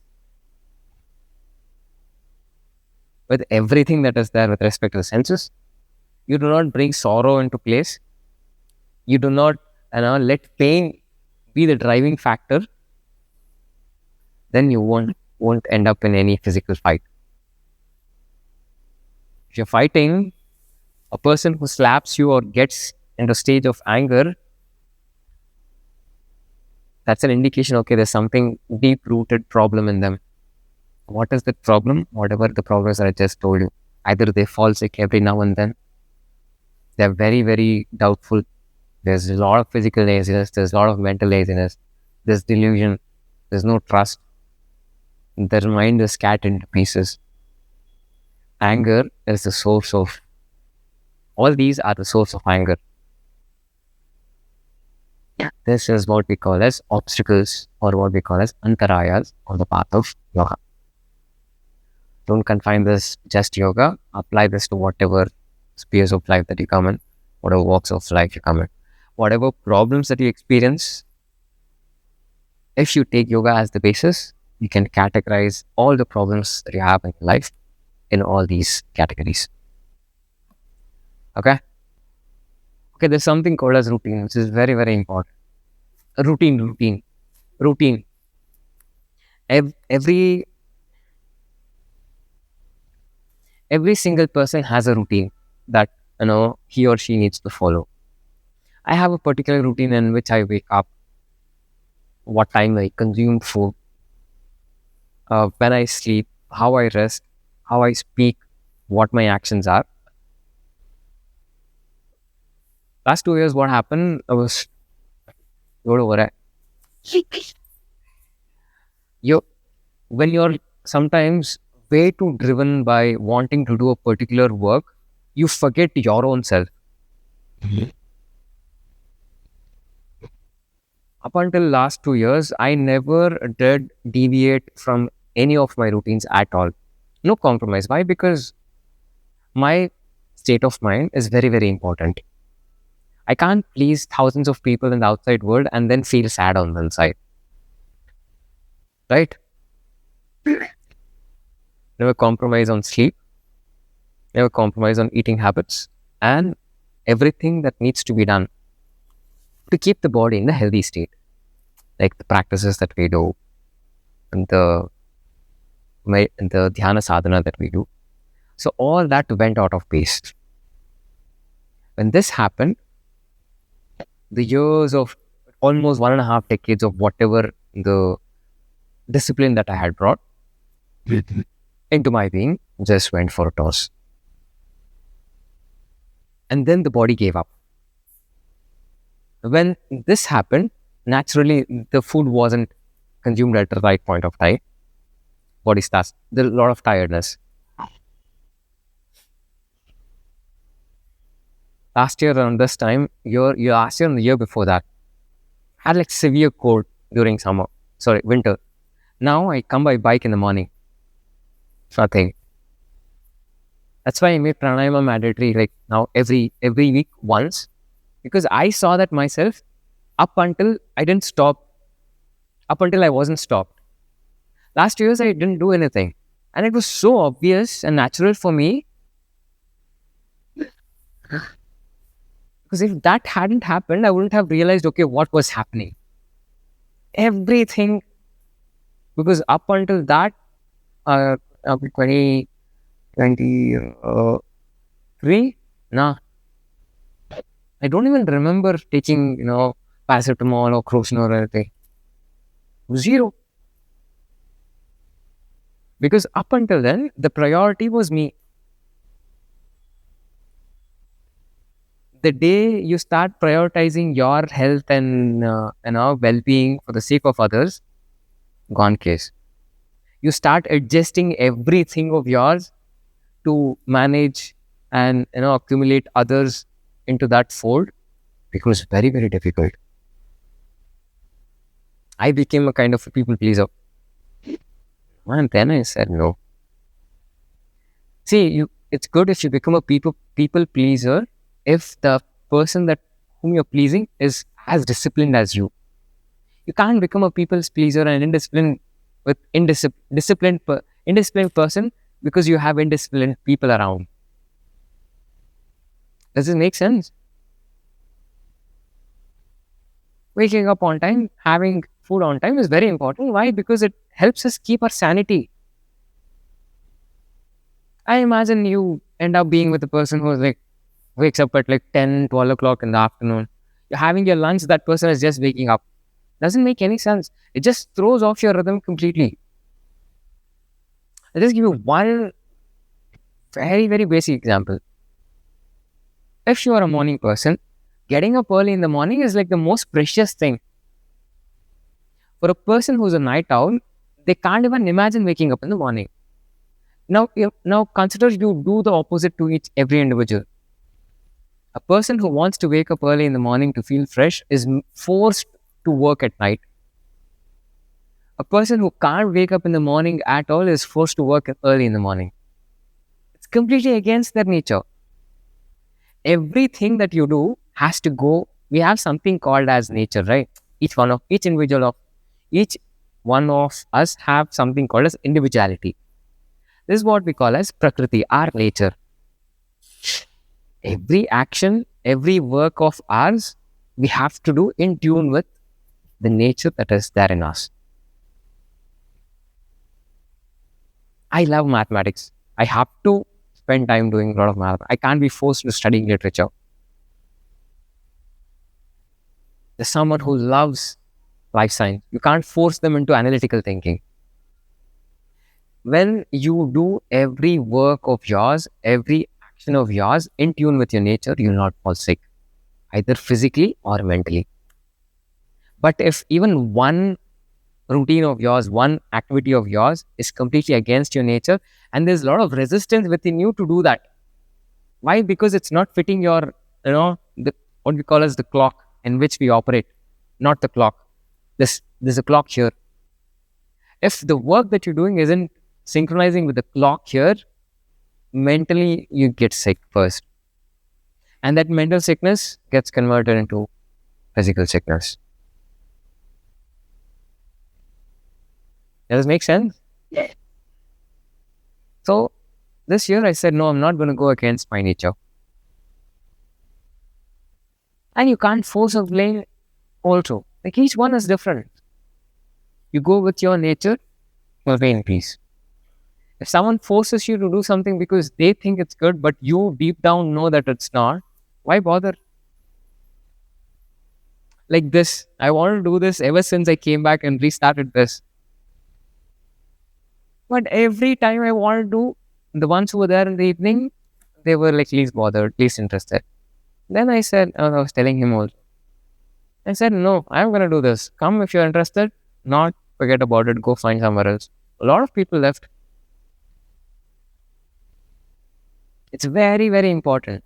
Speaker 1: with everything that is there with respect to the senses, you do not bring sorrow into place. You do not let pain be the driving factor. Then you won't end up in any physical fight. If you're fighting a person who slaps you or gets into a stage of anger, that's an indication, okay, there's something deep rooted problem in them. What is the problem? Whatever the problems that I just told you. Either they fall sick every now and then, they're very, very doubtful. There's a lot of physical laziness, there's a lot of mental laziness, there's delusion, there's no trust. Their mind is scattered into pieces. Anger is the source of, all these are the source of anger. This is what we call as obstacles or what we call as antarayas on the path of yoga. Don't confine this just yoga. Apply this to whatever spheres of life that you come in, whatever walks of life you come in. Whatever problems that you experience, if you take yoga as the basis, you can categorize all the problems that you have in life in all these categories. Okay? Okay, there's something called as routine, which is very, very important. Routine. Every single person has a routine that he or she needs to follow. I have a particular routine in which I wake up, what time I consume food, when I sleep, how I rest, how I speak, what my actions are. Last 2 years, what happened? I was you when you're sometimes way too driven by wanting to do a particular work, you forget your own self. Up until last 2 years, I never did deviate from any of my routines at all. No compromise. Why? Because my state of mind is very, very important. I can't please thousands of people in the outside world and then feel sad on the inside. Right? Never compromise on sleep, never compromise on eating habits, and everything that needs to be done to keep the body in a healthy state, like the practices that we do and the dhyana sadhana that we do. So all that went out of pace. When this happened, the years of almost 1.5 decades of whatever the discipline that I had brought into my being just went for a toss. And then the body gave up. When this happened, naturally the food wasn't consumed at the right point of time. Body starts, there's a lot of tiredness. Last year around this time, last year and the year before that, I had like severe cold during winter. Now I come by bike in the morning. Nothing. That's why I made pranayama mandatory like now every week once, because I saw that myself up until I didn't stop, up until I wasn't stopped. Last 2 years I didn't do anything, and it was so obvious and natural for me. Because if that hadn't happened, I wouldn't have realized, okay, what was happening. Everything, because up until that, 2023, nah, I don't even remember taking, paracetamol or crocin or anything. Zero. Because up until then, the priority was me. The day you start prioritizing your health and well-being for the sake of others, gone case. You start adjusting everything of yours to manage and accumulate others into that fold, becomes very, very difficult. I became a kind of a people pleaser. And then I said no. See, it's good if you become a people pleaser if the person that whom you're pleasing is as disciplined as you. You can't become a people's pleaser and indisciplined person because you have indisciplined people around. Does this make sense? Waking up on time, having food on time is very important. Why? Because it helps us keep our sanity. I imagine you end up being with a person who's like wakes up at like 10, 12 o'clock in the afternoon. You're having your lunch, that person is just waking up. Doesn't make any sense. It just throws off your rhythm completely. I'll just give you one very, very basic example. If you are a morning person, getting up early in the morning is like the most precious thing. For a person who's a night owl, they can't even imagine waking up in the morning. Now consider you do the opposite to each every individual. A person who wants to wake up early in the morning to feel fresh is forced to work at night. A person who can't wake up in the morning at all is forced to work early in the morning. It's completely against their nature. Everything that you do has to go. We have something called as nature, right? Each one of us have something called as individuality. This is what we call as prakriti, our nature. Every action, every work of ours, we have to do in tune with the nature that is there in us. I love mathematics. I have to spend time doing a lot of math. I can't be forced to studying literature. There's someone who loves life science. You can't force them into analytical thinking. When you do every work of yours, every action of yours in tune with your nature, you'll not fall sick, either physically or mentally. But if even one routine of yours, one activity of yours is completely against your nature, and there's a lot of resistance within you to do that. Why? Because it's not fitting your, what we call as the clock in which we operate, not the clock. There's a clock here. If the work that you're doing isn't synchronizing with the clock here, mentally you get sick first. And that mental sickness gets converted into physical sickness. Does this make sense? Yeah. So this year I said, no, I'm not going to go against my nature. And you can't force or blame also. Like each one is different. You go with your nature, you'll be in peace. If someone forces you to do something because they think it's good, but you deep down know that it's not, why bother? Like this, I want to do this ever since I came back and restarted this. But every time I want to do, the ones who were there in the evening, they were like least bothered, least interested. Then I said, I was telling him also. I said, no, I'm going to do this. Come if you're interested. Not, forget about it. Go find somewhere else. A lot of people left. It's very, very important.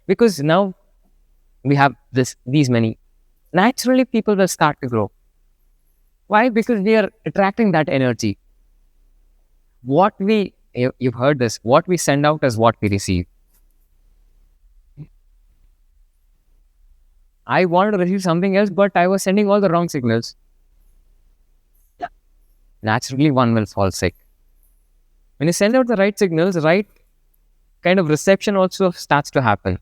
Speaker 1: Because now we have these many. Naturally, people will start to grow. Why? Because we are attracting that energy. You've heard this, what we send out is what we receive. I wanted to receive something else, but I was sending all the wrong signals. Yeah. Naturally, one will fall sick. When you send out the right signals, right kind of reception also starts to happen.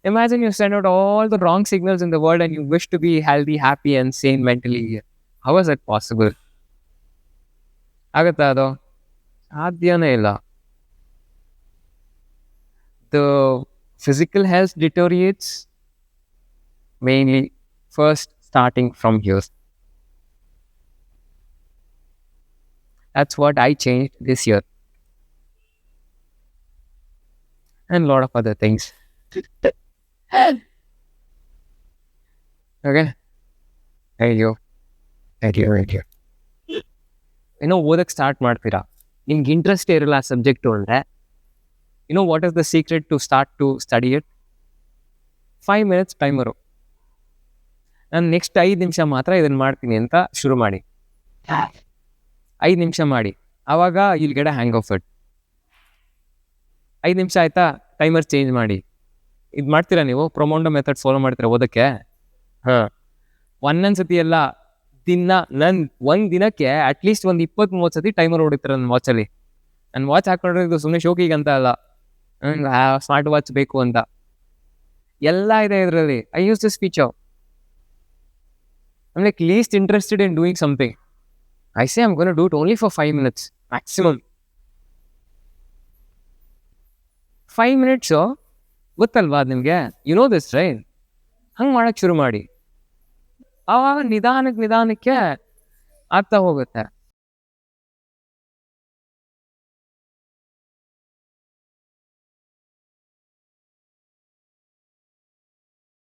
Speaker 1: Imagine you send out all the wrong signals in the world and you wish to be healthy, happy, and sane mentally. How is that possible? ಆಗುತ್ತಾ ಅದು? ಸಾಧ್ಯನೇ ಇಲ್ಲ. The physical health deteriorates mainly first starting from here. That's what I changed this year. And a lot of other things. Okay? Right here. ಓದಕ್ಕೆ start ಮಾಡ್ತೀರಾ, ನಿಮ್ಗೆ interest ಇರಲ್ಲ ಆ subject ಅಂದರೆ, what is the secret to start to study it? 5 minutes timer. ನಾನು next 5 ನಿಮಿಷ ಮಾತ್ರ ಇದನ್ನು ಮಾಡ್ತೀನಿ ಅಂತ ಶುರು ಮಾಡಿ. 5 ನಿಮಿಷ ಮಾಡಿ, ಆವಾಗ you'll get a hang of it. 5 ನಿಮಿಷ ಆಯ್ತಾ, ಟೈಮರ್ ಚೇಂಜ್ ಮಾಡಿ. ಇದು ಮಾಡ್ತೀರಾ ನೀವು? ಪ್ರೊಮೋಂಡೋ ಮೆಥಡ್ ಫಾಲೋ ಮಾಡ್ತೀರಾ ಓದಕ್ಕೆ? ಹಾಂ, ಒಂದೊಂದು ಸತಿ ಎಲ್ಲ ಒಂದು ದಿನಕ್ಕೆ ಅಟ್ಲೀಸ್ಟ್ ಒಂದು 20-30 ಸತಿ ಟೈಮರ್ ಹೊಡಿತಾರೆ ನನ್ನ ವಾಚಲ್ಲಿ. ನನ್ನ ವಾಚ್ ಹಾಕೊಂಡಿರೋದು ಸುಮ್ಮನೆ ಶೋಕಿಗೆ ಅಂತ ಅಲ್ಲ, ಸ್ಮಾರ್ಟ್ ವಾಚ್ ಬೇಕು ಅಂತ. ಎಲ್ಲ ಇದೆ ಇದರಲ್ಲಿ. I use this feature. I'm like least interested in doing something. I say I'm going to do it only for 5 minutes maximum. 5 minutes ಗೊತ್ತಲ್ವಾ ನಿಮಗೆ? You know this right? ಹಂಗೆ ಮಾಡೋಕ್ಕೆ ಶುರು ಮಾಡಿ. ಆವಾಗ ನಿಧಾನಕ್ಕೆ ಆಗ್ತಾ ಹೋಗುತ್ತೆ.